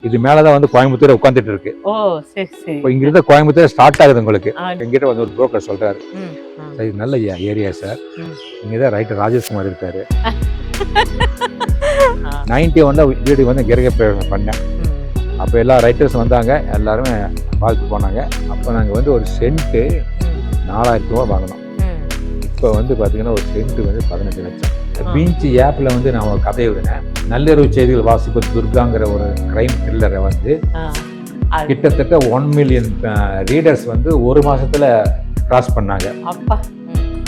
இது மேலதான் வந்து கோயம்புத்தூர் உட்காந்துட்டு இருக்கு. ஓ சரி சரி. இப்போ இங்கிருந்து கோயம்புத்தூர் ஸ்டார்ட் ஆகுது உங்களுக்கு. எங்கிட்ட வந்து ஒரு புரோக்கர் சொல்றாரு, சார் இது நல்ல ஏரியா சார், இங்கதான் ரைட்டர் ராஜேஷ்குமார் இருக்காரு. 91 வீடு வந்து கிரக பிரவேசம் பண்ணேன். அப்போ எல்லா ரைட்டர்ஸ் வந்தாங்க, எல்லாருமே பார்த்து போனாங்க. அப்போ நாங்கள் வந்து ஒரு சென்ட்டு 4000 ரூபா வாங்கினோம். இப்போ வந்து பார்த்தீங்கன்னா ஒரு சென்ட்டு வந்து 18 லட்சம். பீச் ஆப்பில் வந்து நான் ஒரு கதையை விடுனேன். நள்ளிரவு செய்திகள் வாசிப்பு துர்காங்கிற ஒரு கிரைம் த்ரில்லரை வந்து கிட்டத்தட்ட 1 மில்லியன் ரீடர்ஸ் வந்து ஒரு மாசத்துல கிராஸ் பண்ணாங்க.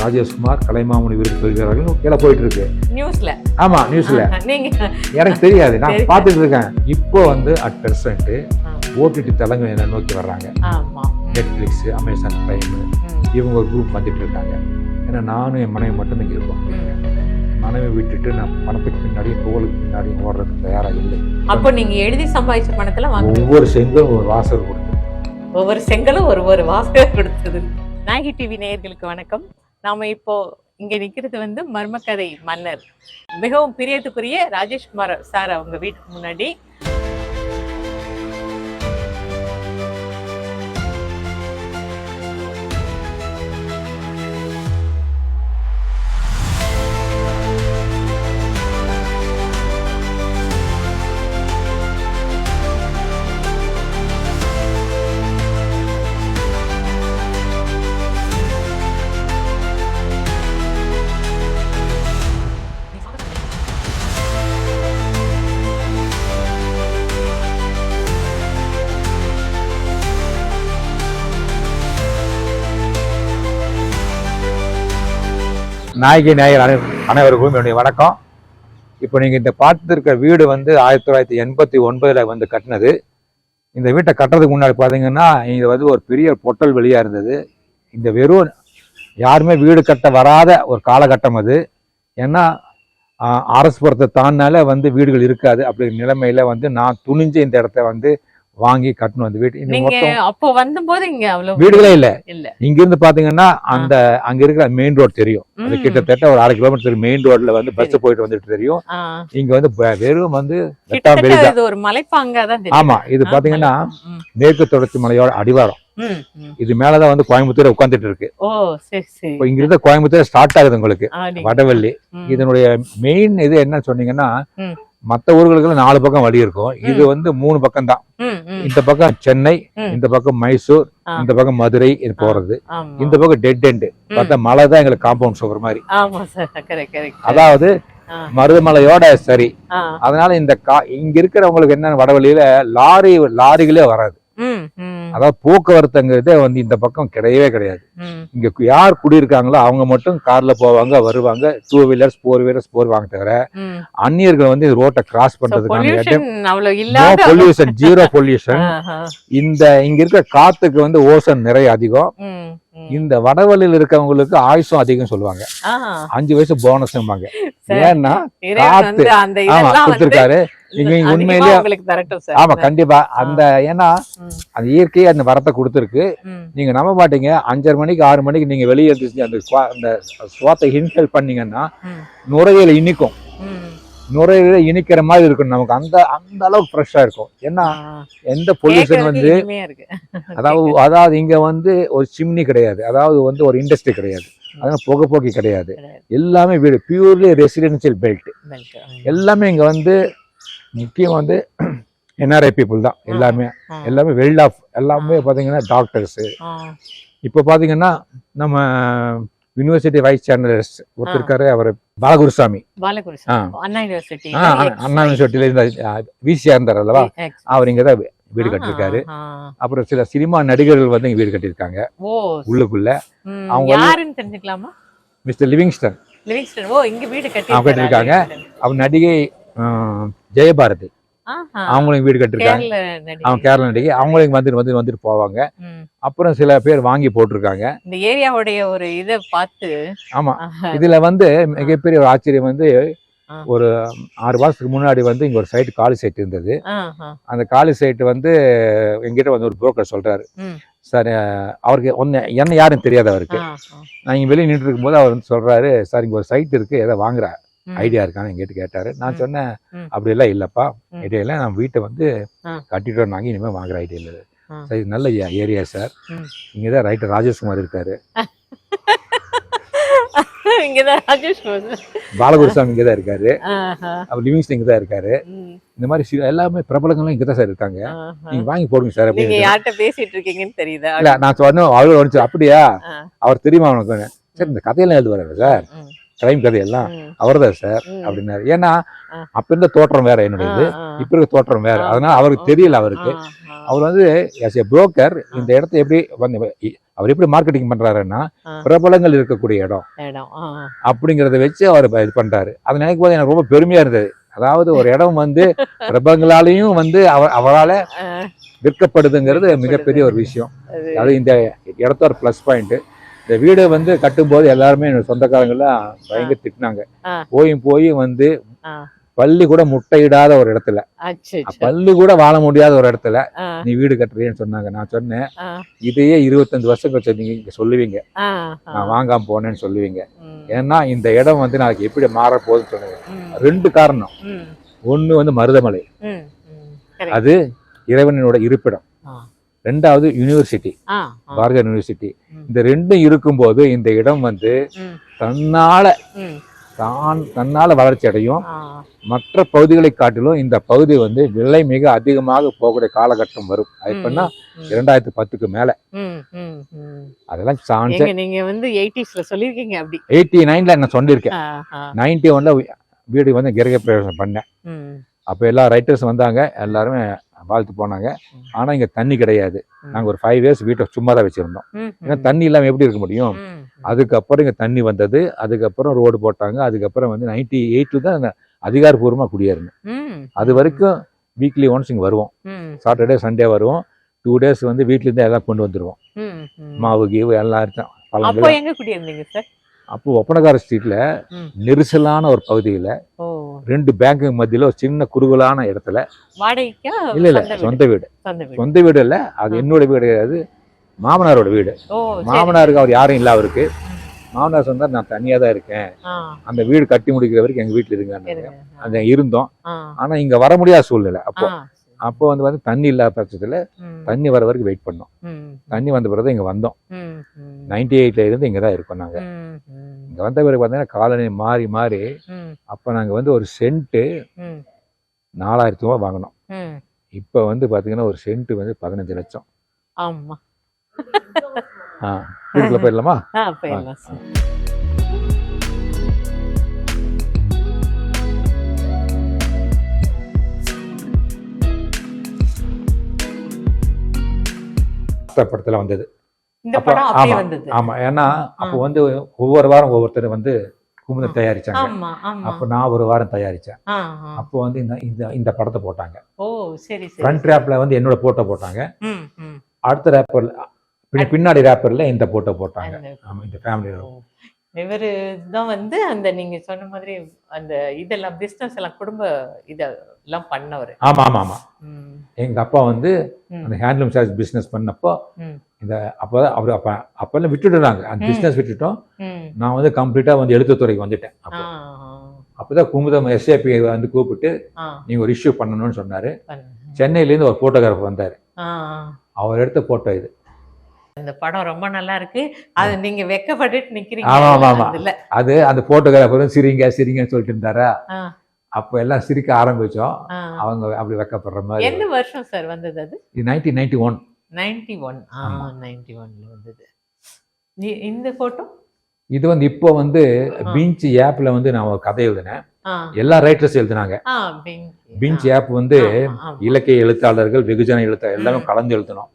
ராஜேஷ்குமார் கலைமாமணி விருது பெறுகிறார்கள் கீழே போயிட்டு இருக்கு நியூஸ்ல. ஆமா நியூஸ்ல எனக்கு தெரியாது, நான் பார்த்துட்டு இருக்கேன். இப்போ வந்து அட் பெர்சன்ட் ஓடிடி தளங்கள் என்ன நோக்கி வர்றாங்க. நெட்ஃபிளிக்ஸ், அமேசான் பிரைம், இவங்க ஒரு குரூப் வந்துட்டு இருக்காங்க. ஏன்னா நானும் என் மனைவி மட்டும் இங்கே இருக்கோம். மனைவி விட்டுட்டு நான் பணத்துக்கு பின்னாடி புகழுக்கு பின்னாடி ஓடுறதுக்கு தயாராக இல்லை. அப்போ நீங்க எழுதி சம்பாதிச்ச பணத்துல ஒவ்வொரு செங்கலும் ஒரு வாசகர் கொடுத்தது. ஒவ்வொரு செங்கலும் ஒரு வாசகர் கொடுத்தது. நாயகி டிவி நேயர்களுக்கு வணக்கம். நாம இப்போ இங்க நிக்கிறது வந்து மர்மக்கதை மன்னர், மிகவும் பிரியத்துக்குரிய ராஜேஷ்குமார் சார் அவங்க வீட்டுக்கு முன்னாடி. நாயகி நாயகர் அனைவருக்கும் என்னுடைய வணக்கம். இப்போ நீங்கள் இந்த பார்த்துருக்க வீடு வந்து 1989 வந்து கட்டினது. இந்த வீட்டை கட்டுறதுக்கு முன்னாடி பார்த்தீங்கன்னா இது வந்து ஒரு பெரிய பொட்டல் வெளியாக இருந்தது. இந்த வெறும் யாருமே வீடு கட்ட வராத ஒரு காலகட்டம் அது. ஏன்னா அரசுபுரத்தை தாண்டினால வந்து வீடுகள் இருக்காது. அப்படி நிலைமையில வந்து நான் துணிஞ்சு இந்த இடத்த வந்து வாங்கி கட்டணும். அந்த வீட்டு அப்போ வந்தபோது இங்க அவ்வளவு வீடுகளே இல்ல. இங்க இருந்து பாத்தீங்கன்னா அந்த அங்க இருக்கிற மெயின் ரோட் தெரியும். அது கிட்டத்தட்ட ஒரு 1/2 கிலோமீட்டர் மெயின் ரோட்ல வந்து பஸ் போயிட்டு வந்துட்டு தெரியும். இங்க வந்து வெறும் வந்து ஒரு மலைப்பாங்கதான். ஆமா, இது பாத்தீங்கன்னா மேற்கு தொடர்ச்சி மலையோட அடிவாரம். இது மேலதான் வந்து கோயம்புத்தூர் உட்காந்துட்டு இருக்கு. இப்போ இங்க இருந்து கோயம்புத்தூர் ஸ்டார்ட் ஆகுது உங்களுக்கு வடவள்ளி. இதனுடைய மெயின் இது என்ன சொன்னீங்கன்னா, மற்ற ஊர்களுக்கு 4 பக்கம் வழி இருக்கும். இது வந்து 3 பக்கம் தான். இந்த பக்கம் சென்னை, இந்த பக்கம் மைசூர், இந்த பக்கம் மதுரை இது போறது. இந்த பக்கம் டெட் எண்ட் பார்த்தா மலை தான் எங்களுக்கு காம்பவுண்ட் சுவர் மாதிரி. அதாவது மருதமலையோட சரி. அதனால இந்த இங்க இருக்கிறவங்களுக்கு என்ன வடவழியில லாரிகளே வராது. அதாவது போக்குவரத்துங்கிறதே வந்து இந்த பக்கம் கிடையவே கிடையாது. இங்க யார் குடியிருக்காங்களோ அவங்க மட்டும் கார்ல போவாங்க வருவாங்க. 2 வீலர்ஸ் 4 வீலர்ஸ் போவாங்க. தவிர அந்நியர்கள் வந்து ரோட்டை கிராஸ் பண்றதுக்கான பொல்யூஷன், ஜீரோ பொல்யூஷன். இந்த இங்க இருக்க காத்துக்கு வந்து ஓசன் நிறைய அதிகம். இந்த வடவழியில் இருக்கவங்களுக்கு ஆயுசும் அதிகம் சொல்லுவாங்க. 5 வயசு போனஸ். ஏன்னா காத்து கொடுத்திருக்காரு. உண்மையிலேயே ஆமா கண்டிப்பா அந்த ஏன்னா அந்த இயற்கையை அந்த வரத்தை கொடுத்துருக்கு. நீங்க நம்ப மாட்டீங்க, 5:30 மணிக்கு 6 மணிக்கு நீங்க வெளியே அந்த சுவாத்தை இன்ஹேல் பண்ணீங்கன்னா நுரையில இனிக்கும். நுரையில இனிக்கிற மாதிரி இருக்கும். நமக்கு அந்த அளவுக்கு ஃப்ரெஷ்ஷா இருக்கும். ஏன்னா எந்த பொல்யூஷன் வந்து அதாவது இங்க வந்து ஒரு சிம்னி கிடையாது. அதாவது வந்து ஒரு இண்டஸ்ட்ரி கிடையாது. அதனால புகைப்போக்கி கிடையாது. எல்லாமே வீடு பியூர்லி ரெசிடென்சியல் பெல்ட். எல்லாமே இங்க வந்து முக்கியம் வந்து என்ஆர்ஐ பீப்புள் தான். எல்லாமே வெல் ஆஃப். எல்லாமே பாத்தீங்கன்னா டாக்டர்ஸ். இப்போ பாத்தீங்கன்னா நம்ம யூனிவர்சிட்டி வைஸ் சான்சலர் ஒருத்தர் இருக்காரு, அவர் பாலகுருசாமி. அண்ணா யூனிவர்சிட்டியில இருந்த விசியா இருந்தார் அல்லவா, அவர் இங்கதான் வீடு கட்டிருக்காரு. அப்புறம் சில சினிமா நடிகர்கள் வந்து இங்க வீடு கட்டிருக்காங்க உள்ளுக்குள்ள. அவங்க தெரிஞ்சுக்கலாமா? மிஸ்டர் லிவிங்ஸ்டன் கட்டிருக்காங்க. அவர் நடிகை ஜெயபாரதி அவங்களுக்கு வீடு கட்டிருக்காங்க. அவங்க கேரளா நடிகை. அவங்களுக்கு வந்துட்டு போவாங்க. அப்புறம் சில பேர் வாங்கி போட்டிருக்காங்க இந்த ஏரியாவுடைய ஒரு இதை பார்த்து. ஆமா, இதுல வந்து மிகப்பெரிய ஒரு ஆச்சரியம் வந்து ஒரு 6 மாசத்துக்கு முன்னாடி வந்து இங்க ஒரு சைட் காலி சைட் இருந்தது. அந்த காலி சைட் வந்து எங்கிட்ட வந்து ஒரு புரோக்கர் சொல்றாரு, சார் அவருக்கு என்ன யாருன்னு தெரியாது அவருக்கு. நான் இங்க வெளியே நின்று இருக்கும் போது அவர் வந்து சொல்றாரு, சார் இங்க ஒரு சைட் இருக்கு, எதை வாங்குறா ஐடியா இருக்கான்னு எங்கிட்ட கேட்டாரு. நான் சொன்னேன் அப்படி எல்லாம் இல்லப்பா, ஐடியா இல்லை, நான் வீட்டை வந்து கட்டிட்டு வந்தாங்க, இனிமேல் வாங்குற ஐடியா இல்லை. சரி, நல்ல ஏரியா சார், இங்கதான் ரைட்டர் ராஜேஷ்குமார் இருக்காரு, பாலகுருசாமி இங்கதான் இருக்காரு, அவர் லிவிங்ஸ்டன் இங்கதான் இருக்காரு, இந்த மாதிரி எல்லாமே பிரபலங்களும் இங்கதான் சார் இருக்காங்க, நீங்க வாங்கி போடுங்க சார் அப்படின்னு பேசிட்டு இருக்கீங்கன்னு தெரியுதா? இல்ல நான் சொன்னேன், அவரு வந்துச்சு அப்படியா, அவர் தெரியுமா உனக்கு? சரி, இந்த கதையெல்லாம் எழுதுவாரு சார், கிரைம் கதையெல்லாம் அவர் தான் சார் அப்படின்னாரு. ஏன்னா அப்ப இருந்த தோற்றம் வேற, என்னுடையது இப்ப இருக்க தோற்றம் வேற, அதனால அவருக்கு தெரியல. அவருக்கு அவர் வந்து as a broker இந்த இடத்த எப்படி அவர் எப்படி மார்க்கெட்டிங் பண்றாருன்னா, பிரபலங்கள் இருக்கக்கூடிய இடம் அப்படிங்கறத வச்சு அவர் இது பண்றாரு. அது நினைக்கும் போது எனக்கு ரொம்ப பெருமையா இருந்தது. அதாவது ஒரு இடம் வந்து பிரபலங்களாலையும் வந்து அவரால் விற்கப்படுதுங்கிறது மிகப்பெரிய ஒரு விஷயம். அது இந்த இடத்தோட பிளஸ் பாயிண்ட். இந்த வீடு வந்து கட்டும்போது எல்லாருமே என்னோட சொந்தக்காரங்கெல்லாம் பயங்கர திட்டினாங்க. போய் வந்து பள்ளி கூட முட்டையிடாத ஒரு இடத்துல, பள்ளி கூட வாழ முடியாத ஒரு இடத்துல நீ வீடு கட்டுறேன்னு சொன்னாங்க. நான் சொன்னேன், இதையே 25 வருஷம் கழிச்சு நீங்க சொல்லுவீங்க, நான் வாங்காம போனேன்னு சொல்லுவீங்க. ஏன்னா இந்த இடம் வந்து நாளைக்கு எப்படி மாற போகுதுன்னு சொன்னீங்க. 2 காரணம். ஒண்ணு வந்து மருதமலை, அது இறைவனோட இருப்பிடம். 2வது யூனிவர்சிட்டி, பாரதியார் யூனிவர்சிட்டி. இந்த 2ம் இருக்கும்போது இந்த இடம் வந்து தன்னால வளர்ச்சி அடையும். மற்ற பகுதிகளை காட்டிலும் இந்த பகுதி வந்து விலை மிக அதிகமாக போகக்கூடிய காலகட்டம் வரும். எப்படின்னா 2010க்கு மேல. அதெல்லாம் சான்ஸ். நீங்க வந்து 80sல சொல்லிருக்கீங்க. அப்படி 89ல நான் சொல்லியிருக்கேன். 91ல வீடு வந்து கிரக பிரவேசம் பண்ணேன். அப்ப எல்லா ரைட்டர்ஸ் வந்தாங்க, எல்லாருமே வாழ்த்து போனாங்க. ஆனா இங்க தண்ணி கிடையாது. நாங்க ஒரு 5 இயர்ஸ் வீட்டை சும்மா தான் வச்சிருந்தோம். ஏன்னா தண்ணி இல்லாம எப்படி இருக்க முடியும்? அதுக்கப்புறம் இங்க தண்ணி வந்தது, அதுக்கப்புறம் ரோடு போட்டாங்க, அதுக்கப்புறம் வந்து 98ல தான் அதிகாரப்பூர்வமா குடியேறணும். அது வரைக்கும் வீக்லி ஒன்ஸ் இங்க வருவோம். சாட்டர்டே சண்டே வருவோம். 2 டேஸ் வந்து வீட்ல இருந்து எல்லாம் கொண்டு வந்துருவோம். மாவு கீவு எல்லாம் இருக்கும். அப்போ ஒப்பனக்கார ஸ்ட்ரீட்ல நெரிசலான ஒரு பகுதியில 2 பேங்க் மத்தியில ஒரு சின்ன குறுகலான இடத்துல. இல்ல சொந்த வீடு. சொந்த வீடு இல்ல, அது என்னோட வீடு கிடையாது, மாமனாரோட வீடு. மாமனாருக்கு அவர் யாரும் இல்ல. அவருக்கு மாமனார் சொன்னார், நான் தனியா தான் இருக்கேன், அந்த வீடு கட்டி முடிக்கிற வரைக்கும் எங்க வீட்டுல இருங்க. அந்த இருந்தோம். ஆனா இங்க வர முடியாத சூழ்நிலை. அப்போ வந்து தண்ணி இல்லாத பட்சத்துல தண்ணி வர வரைக்கும் வெயிட் பண்ணோம். தண்ணி வந்த பிறகு இங்க வந்தோம். 98ல இருந்து இங்கதான் இருக்கோம். நாங்க இங்க வந்த பிறகு பாத்தீங்கன்னா காலனி மாறி மாறி அப்ப நாங்க வந்து ஒரு சென்ட் 4000 ரூபாய் வாங்கினோம். இப்ப வந்து பாத்தீங்கன்னா ஒரு சென்ட் வந்து 15 லட்சம். ஆமா. வீட்டுல போயிடலாமா? படத்துல வந்தது. ஆமா, ஏன்னா அப்போ வந்து ஒவ்வொரு வாரம் ஒவ்வொருத்தர் வந்து குமுதம் தயாரிச்சாங்க. அப்ப நான் ஒரு வாரம் தயாரிச்சேன். அப்போ வந்து இந்த படத்தை போட்டாங்க. ஃப்ரண்ட் ரேப்ல வந்து என்னோட போட்டோ போட்டாங்க. அடுத்த ரேப்பர்ல பின்னாடி ரேப்பர்ல இந்த போட்டோ போட்டாங்க. ஆமா, இந்த ஃபேமிலி. இவரு தான் வந்து அந்த நீங்க சொன்ன மாதிரி அந்த இதெல்லாம் பிசினஸ் எல்லாம் குடும்ப இதெல்லாம் பண்ணவர். ஆமா ஆமா ஆமா. எங்க அப்பா வந்து அந்த ஹேண்ட்லூம் சார்ஜ் பிசினஸ் பண்ணப்போ இந்த அப்பதான் அவரு அப்பெல்லாம் விட்டுடுறாங்க, அந்த பிசினஸ் விட்டுட்டோம். நான் வந்து கம்ப்ளீட்டா வந்து எழுத்துத்துறைக்கு வந்துட்டேன். அப்பதான் குமுதம் எஸ்ஏபி வந்து கூப்பிட்டு நீங்க ஒரு இஷ்யூ பண்ணணும்னு சொன்னாரு. சென்னையில இருந்து ஒரு போட்டோகிராஃபர் வந்தாரு. அவர் எடுத்த போட்டோ இது. இந்த படம் ரொம்ப நல்லா இருக்கு. அது நீங்க வெக்கப்பட்டுட்டு நிக்கிறீங்க. ஆமா. அது அந்த போட்டோகிராஃபரும் சிரிங்கன்னு சொல்லிட்டு இருந்தாரா. அப்ப எல்லாம் சிரிக்க ஆரம்பிச்சோம். அவங்க அப்படி வெக்கப்படுற மாதிரி. என்ன வருஷம் சார் வந்தது அது? 1991. 91ல வந்தது. இந்த போட்டோ இது வந்து இப்போ வந்து பிஞ்ச் ஆப்ல வந்து நான் ஒரு கதை எழுதினேன். எல்லா ரைட்டர்ஸ் எழுதினாங்க. பிஞ்ச் ஆப் வந்து இலக்கிய எழுத்தாளர்கள், வெகுஜன எழுத்தாளர் எல்லாமே கலந்து எழுதணும்.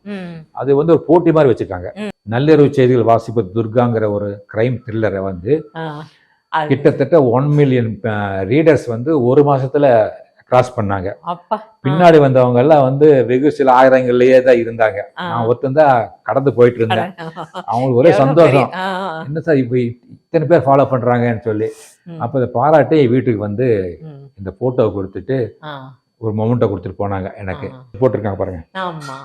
அது வந்து ஒரு போட்டி மாதிரி வச்சிருக்காங்க. நள்ளிரவு செய்திகள் வாசிப்பது துர்காங்கிற ஒரு கிரைம் த்ரில்லரை வந்து கிட்டத்தட்ட 1 மில்லியன் ரீடர்ஸ் வந்து ஒரு மாசத்துல கிராஸ் பண்ணாங்க. பின்னாடி வந்தவங்க எல்லாம் வந்து வெகு சில ஆயிரங்கள்லயே தான் இருந்தாங்க. நான் ஒருத்தந்தான் கடந்து போயிட்டு இருந்தேன். அவங்களுக்கு ஒரே சந்தோஷம், என்ன சார் இப்ப இத்தனை பேர் ஃபாலோ பண்றாங்கன்னு சொல்லி. அப்ப இதை பாராட்டி வீட்டுக்கு வந்து இந்த போட்டோவை கொடுத்துட்டு ஒரு மொமெண்ட்டை கொடுத்துட்டு போனாங்க எனக்கு. போட்டிருக்காங்க பாருங்க, ஆமா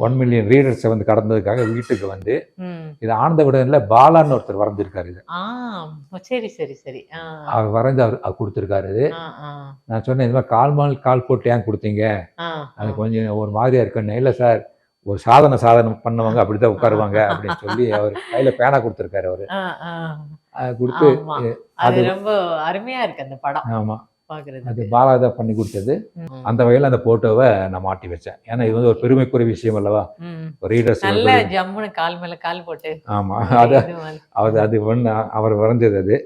1 மில்லியன் ரீடர்ஸை வந்து கடந்ததுக்காக வீட்டுக்கு வந்து இது ஆனந்த விடன்ல பாலான்னு ஒருத்தர் வரைஞ்சிருக்காரு. இது சரி சரி சரி அவர் வரைஞ்சு அவர் கொடுத்துருக்காரு. நான் சொன்னேன், இந்த மாதிரி கால் போட்டு ஏன் கொடுத்தீங்க, அது கொஞ்சம் ஒரு மாதிரியா இருக்குன்னு. இல்லை சார், ஒரு சாதனை பண்ணவங்க அப்படிதான் உட்காருவாங்க அப்படின்னு சொல்லி அவர் கையில பேனா கொடுத்துருக்காரு. அவரு கொடுத்து அது ரொம்ப அருமையா இருக்கு அந்த படம். ஆமா, அது பாலாதா பண்ணி கொடுத்தது. அந்த வகையில அந்த போட்டோவை நான் மாட்டி வச்சேன். ஏன்னா இது வந்து ஒரு பெருமைக்குரிய விஷயம் அல்லவா, ரீடர்ஸ் நல்ல ஜம்முன்னு கால் மேல கால் போட்டு. ஆமா, அது அவர் வரைஞ்சது.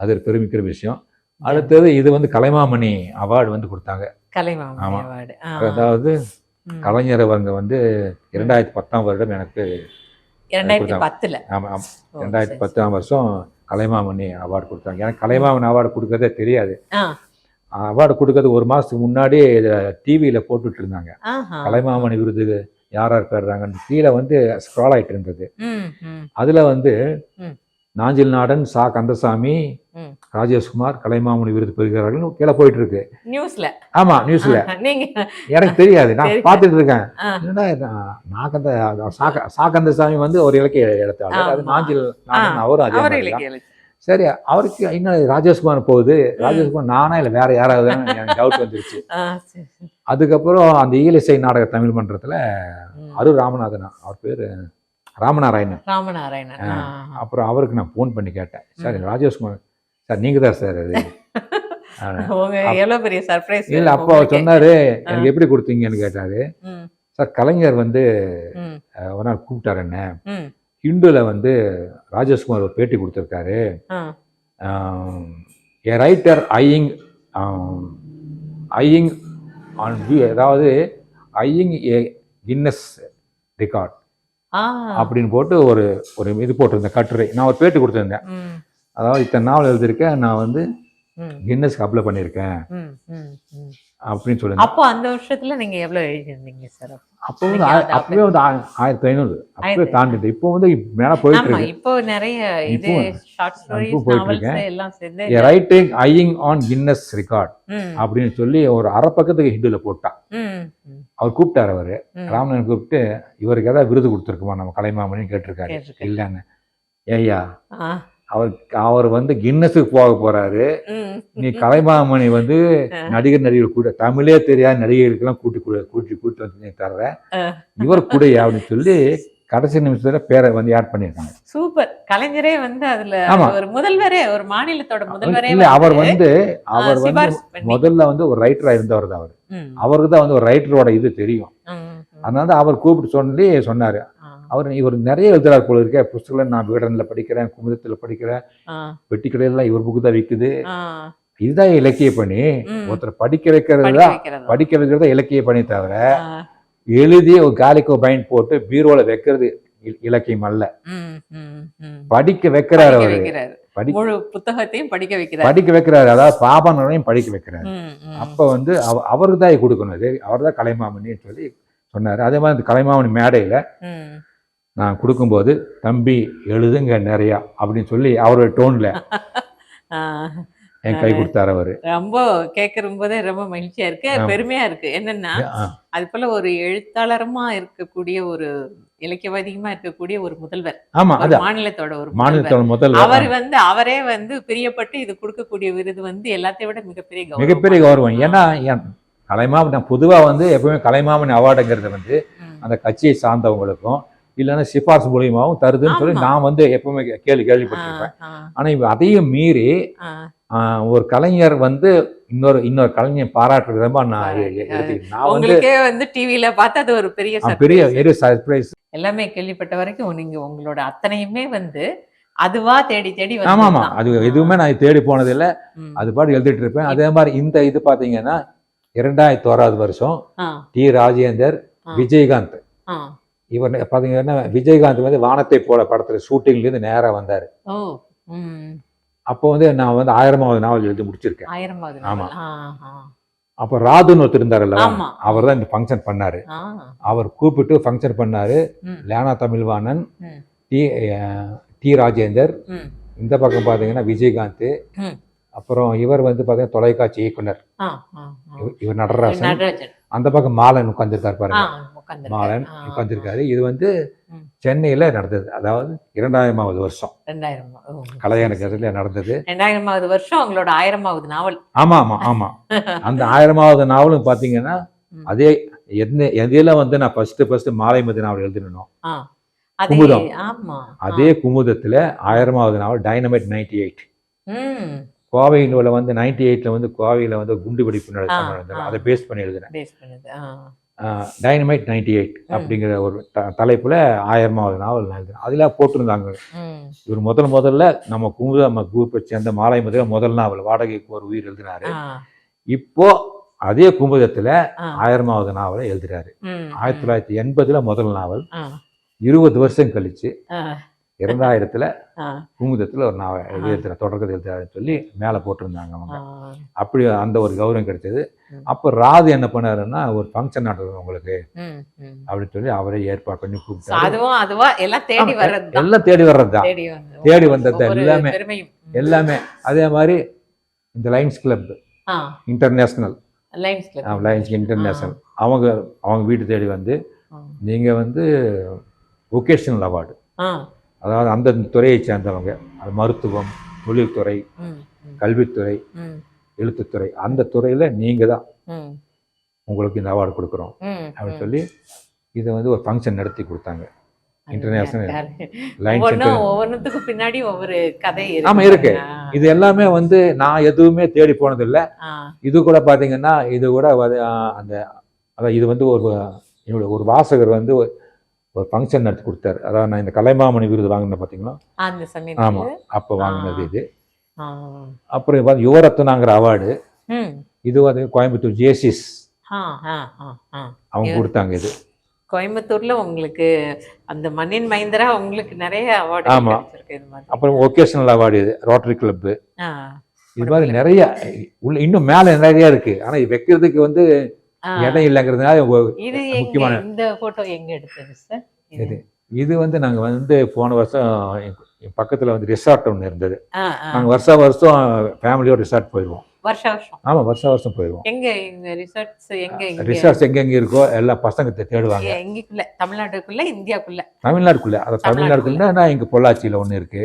அது ஒரு பெருமைக்குரிய விஷயம். அடுத்தது இது வந்து கலைமாமணி அவார்டு வந்து கொடுத்தாங்க. கலைமாமணி அவார்டு, அதாவது கலைஞர் அவங்க வந்து 2010ஆம் வருடம் எனக்கு 2010ல, ஆமா 2010ஆம் வருஷம் கலைமாமணி அவார்டு கொடுத்தாங்க. எனக்கு கலைமாமணி அவார்டு கொடுக்கறதே தெரியாது. அவார்டு கொடுக்கறது ஒரு மாசத்துக்கு முன்னாடி டிவியில போட்டுட்டு இருந்தாங்க. கலைமாமணி விருது யார் பெறாங்கன்னு கீழே வந்து ஸ்க்ரால் ஆயிட்டு இருந்தது. அதுல வந்து நாஞ்சில் நாடன், சா கந்தசாமி, ராஜேஷ்குமார் கலைமாமணி விருது பெறுகிறார்கள் கீழே போயிட்டு இருக்கு நியூஸ்ல. ஆமா, நியூஸ்ல. எனக்கு தெரியாது, நான் பார்த்துட்டு இருக்கேன். சா கந்தசாமி வந்து ஒரு இலக்கிய எழுத்தாளர், அது நாஞ்சில் நாடன் அவரும் அதே மாதிரி. சரி, அவருக்கு இன்னும் ராஜேஷ்குமார் போகுது, ராஜேஷ்குமார் நானா இல்லை வேற யாராவது எனக்கு டவுட் வந்துருச்சு. அதுக்கப்புறம் அந்த ஈலிசை நாடக தமிழ் மன்றத்துல அரு ராமநாதன், அவர் பேரு ராமநாராயணன். அப்புறம் அவருக்கு நான் ஃபோன் பண்ணி கேட்டேன், சார் ராஜேஷ்குமார் சார் நீங்க தான் சார் அது. இல்லை, அப்போ அவர் சொன்னாரு, எனக்கு எப்படி கொடுத்தீங்கன்னு கேட்டாரு. சார் கலைஞர் வந்து ஒரு நாள் கூப்பிட்டாரு என்ன, ஹிந்துல வந்து ராஜேஷ்குமார் ஒரு பேட்டி கொடுத்துருக்காரு. ஏ ரைட்டர் ஐயிங் ஆன் வியூ, அதாவது ஐயிங் ஏ கின்னஸ் ரெக்கார்ட் அப்படின்னு போட்டு ஒரு இது போட்டிருந்தேன் கட்டுரை. நான் ஒரு பேட்டி கொடுத்துருந்தேன். அதாவது இத்தனை நாவல் எழுதியிருக்கேன், நான் வந்து கின்னஸ்க்கு அப்ளை பண்ணியிருக்கேன் அப்படின்னு சொல்லுங்க. அப்போ அந்த வருஷத்துல நீங்க எவ்வளவு எழுதிருந்தீங்க சார்? அப்போ வந்து அப்பவே வந்து 1500 அப்பவே தாண்டிட்டு, இப்போ வந்து மேல போயிட்டு இருக்கு. இப்போ நிறைய இது ஷார்ட் ஸ்டோரிஸ், நாவல்ஸ் எல்லாம் சேர்ந்து ரைட்டிங் ஐயிங் ஆன் கின்னஸ் ரெக்கார்ட் அப்படின்னு சொல்லி ஒரு அரை பக்கத்துக்கு ஹிந்துல போட்டா. அவர் கூப்பிட்டாரு, அவரு ராமநாதன் கூப்பிட்டு, இவருக்கு ஏதாவது விருது கொடுத்துருக்குமா நம்ம கலைமாமணின்னு கேட்டிருக்காரு. இல்லைன்னு. ஏய்யா, அவர் வந்து கின்னஸுக்கு போக போறாரு, நீ கலைமாமணி வந்து நடிகர் கூட தமிழே தெரியாத நடிகர்களுக்கெல்லாம் கூட்டி வந்து தர்ற, இவர் கூட அப்படின்னு சொல்லி கடைசி நிமிஷத்துல பேரை வந்து ஆட் பண்ணிருக்காங்க. சூப்பர். கலைஞரே வந்து அதுல ஒரு முதல்வரே, ஒரு மாநிலத்தோட முதல்வரே. இல்ல, அவர் வந்து முதல்ல வந்து ஒரு ரைட்டரா இருந்தவர் தான். அவருக்கு தான் வந்து ஒரு ரைட்டரோட இது தெரியும். அதனால அவர் கூப்பிட்டு சொன்னாரு, இவர் நிறைய எழுதுறாரு போல இருக்க புஸ்தகம். நான் விகடன்ல படிக்கிறேன், குமுதத்துல படிக்கிறேன், பெட்டி கடையில இவர் புக்கு தான் விக்குது. இதுதான் இலக்கிய பணி. ஒருத்தர் படிக்க வைக்கிறதா இலக்கிய பணி தவிர எழுதி ஒரு காலிக்கோ பைண்ட் போட்டு பீரோல வைக்கிறது இலக்கியம் அல்ல. படிக்க வைக்கிறாரு அவரு, புத்தகத்தையும் படிக்க வைக்கிறாரு, அதாவது பாபனையும் படிக்க வைக்கிறாரு. அப்ப வந்து அவருக்கு தான் கொடுக்கணும், அவர் தான் கலைமாமணின்னு சொல்லி சொன்னாரு. அதே மாதிரி இந்த கலைமாமணி மேடையில நான் கொடுக்கும்போது, தம்பி எழுதுங்க நிறையா அப்படின்னு சொல்லி அவரோட டோன்ல என் கை கொடுத்தாரு. அவரு ரொம்ப கேட்கும் போதே ரொம்ப மகிழ்ச்சியா இருக்கு, பெருமையா இருக்கு. என்னன்னா, அது போல ஒரு எழுத்தாளருமா இருக்கக்கூடிய, ஒரு இலக்கியவாதியுமா இருக்கக்கூடிய ஒரு முதல்வர், மாநிலத்தோட முதல்வர், அவர் வந்து அவரே வந்து பிரியப்பட்டு இது கொடுக்கக்கூடிய விருது வந்து எல்லாத்தையும் விட மிகப்பெரிய கௌரவம். ஏன்னா கலைமாமணி பொதுவா வந்து எப்பவுமே கலைமாமணி அவார்டுங்கிறது வந்து அந்த கட்சியை சார்ந்தவங்களுக்கும் இல்லைன்னா சிபார்சு மூலியமாவும் தருதுன்னு சொல்லி நான் வந்து எப்பவுமே கேள்விப்பட்டிருப்பேன். ஆனா இப்ப அதையும் மீறி ஒரு கலைஞர் வந்து இன்னொரு கலைஞர் பாராட்டுற விதமா நான் வந்து டிவில பார்த்து அது ஒரு பெரிய சர்ப்ரைஸ். எல்லாமே கேள்விப்பட்ட வரைக்கும் நீங்க உங்களோட அத்தனையுமே வந்து அதுவா தேடி தேடி. ஆமா, அது எதுவுமே நான் தேடி போனது இல்லை, அது பாட்டு எழுதிட்டு இருப்பேன். அதே மாதிரி இந்த இது பாத்தீங்கன்னா 2001 வருஷம் டி ராஜேந்தர், விஜயகாந்த், இவர் பாத்தீங்கன்னா விஜயகாந்த் வந்து வானத்தை போல படத்துல ஷூட்டிங்ல இருந்து நேரா வந்தாரு. அப்போ வந்து நான் வந்து 1000வது நாவல் எழுதி முடிச்சிருக்கேன். ஆமா. அப்போ ராதுன்னு ஒருத்தர் இருந்தாருல்ல, அவர் தான் இந்த ஃபங்க்ஷன் பண்ணாரு. அவர் கூப்பிட்டு ஃபங்க்ஷன் பண்ணாரு. லேனா தமிழ்வாணன், டி ராஜேந்தர், இந்த பக்கம் பாத்தீங்கன்னா விஜயகாந்த், அப்புறம் இவர் வந்து பார்த்தீங்கன்னா தொலைக்காட்சி இயக்குனர். இவர் நடராஜன். அந்த பக்கம் மாலன் உட்கார்ந்துருக்காரு பாருங்க. மாலன் உட்கார்ந்துருக்காரு. இது வந்து சென்னையில நடந்தது. அதாவது 2000வது வருஷம் கலையரங்கத்துல நடந்தது. 2000வது வருஷம் அவங்களோட 1000வது நாவல். ஆமா ஆமா ஆமா. அந்த 1000வது நாவலும் பாத்தீங்கன்னா அதே எதுல வந்து நான் ஃபர்ஸ்ட் மாலைமதி நாவல் எழுதினோம். குமுதம். அதே குமுதத்துல 1000வது நாவல் டைனமைட் 98. கோவை நூலை வந்து 98ல வந்து கோவையில வந்து குண்டு வெடிப்பு நடந்தது. அதை பேஸ் பண்ணி எழுதினேன். டைனமைட் 98 அப்படிங்கிற ஒரு தலைப்புல 1000வது நாவல் எழுதினேன். அதுல போட்டிருந்தாங்க இவர் முதல்ல நம்ம குமுதம் குரூப்பை சேர்ந்த மாலைமதியில முதல் நாவல் வாடகைக்கு ஒரு உயிர் எழுதினாரு. இப்போ அதே குமுதத்துல 1000வது நாவலை எழுதுறாரு. 1980ல முதல் நாவல். 20 வருஷம் கழிச்சு 2000ல குமுதத்துல ஒரு நாவல் எழுதுற தொடர்கதை எழுதுறாருன்னு சொல்லி மேல போட்டிருந்தாங்க அவங்க. அப்படி அந்த ஒரு கௌரவம் கிடைச்சது. அப்ப ராது என்ன பண்ணாருன்னா ஒரு ஃபங்க்ஷன் நடந்தது உங்களுக்கு அப்படின்னு சொல்லி அவரே ஏற்பாடு பண்ணி கூப்பிட்டாரு. எல்லாம் தேடி வர்றதுதான். தேடி வந்தது எல்லாமே அதே மாதிரி இந்த லைன்ஸ் கிளப் இன்டர்நேஷனல் அவங்க வீட்டு தேடி வந்து நீங்க வந்து வொகேஷனல் அவார்டு, அதாவது அந்த துறையை சேர்ந்தவங்க, அது மருத்துவம், தொழில்துறை, கல்வித்துறை, எழுத்துத்துறை, அந்த துறையில நீங்க தான் உங்களுக்கு இந்த அவார்டு கொடுக்குறோம் அப்படின்னு சொல்லி இதை வந்து ஒரு ஃபங்க்ஷன் நடத்தி கொடுத்தாங்க. ஒவ்வொன்றுக்கு பின்னாடி ஒவ்வொரு கதை இருக்கு. இது எல்லாமே வந்து நான் எதுவுமே தேடி போனதில்லை. இது கூட பாத்தீங்கன்னா இது கூட அந்த இது வந்து என்னுடைய ஒரு வாசகர் வந்து ஒரு ஃபங்க்ஷன் நடத்தி கொடுத்தாரு. அதாவது நான் இந்த கலைமாமணி விருது வாங்கினேன் பாத்தீங்களா? ஆமா, அப்ப வாங்கினது இது. அப்புறம் யுவரத்னாங்கிற அவார்டு, இது வந்து கோயம்புத்தூர் ஜேசிஸ் அவங்க கொடுத்தாங்க. இது கோயம்புத்தூர்ல உங்களுக்கு அந்த மண்ணின் மைந்தரா உங்களுக்கு நிறைய அவார்டு. ஆமா. அப்புறம் ஒகேஷனல் அவார்டு, இது ரோட்டரி கிளப், இது மாதிரி நிறைய உள்ள இன்னும் மேல நிறைய இருக்கு. ஆனா வைக்கிறதுக்கு வந்து இடம் இல்லைங்கிறதுனால முக்கியமான. இந்த போட்டோ எங்க எடுத்தது சார்? இது வந்து நாங்க வந்து போன வருஷம் பக்கத்துல வந்து ரிசார்ட் ஒன்று இருந்தது. நாங்க வருஷம் ஃபேமிலியோட ரிசார்ட் போயிடுவோம். ஆமா, வருஷம் போயிடுவோம். ரிசார்ட்ஸ் எங்க இருக்கோ எல்லா பசங்க தேடுவாங்க. தமிழ்நாட்டுக்குள்ள தமிழ்நாடுக்குள்ள இங்க பொள்ளாச்சியில ஒண்ணு இருக்கு.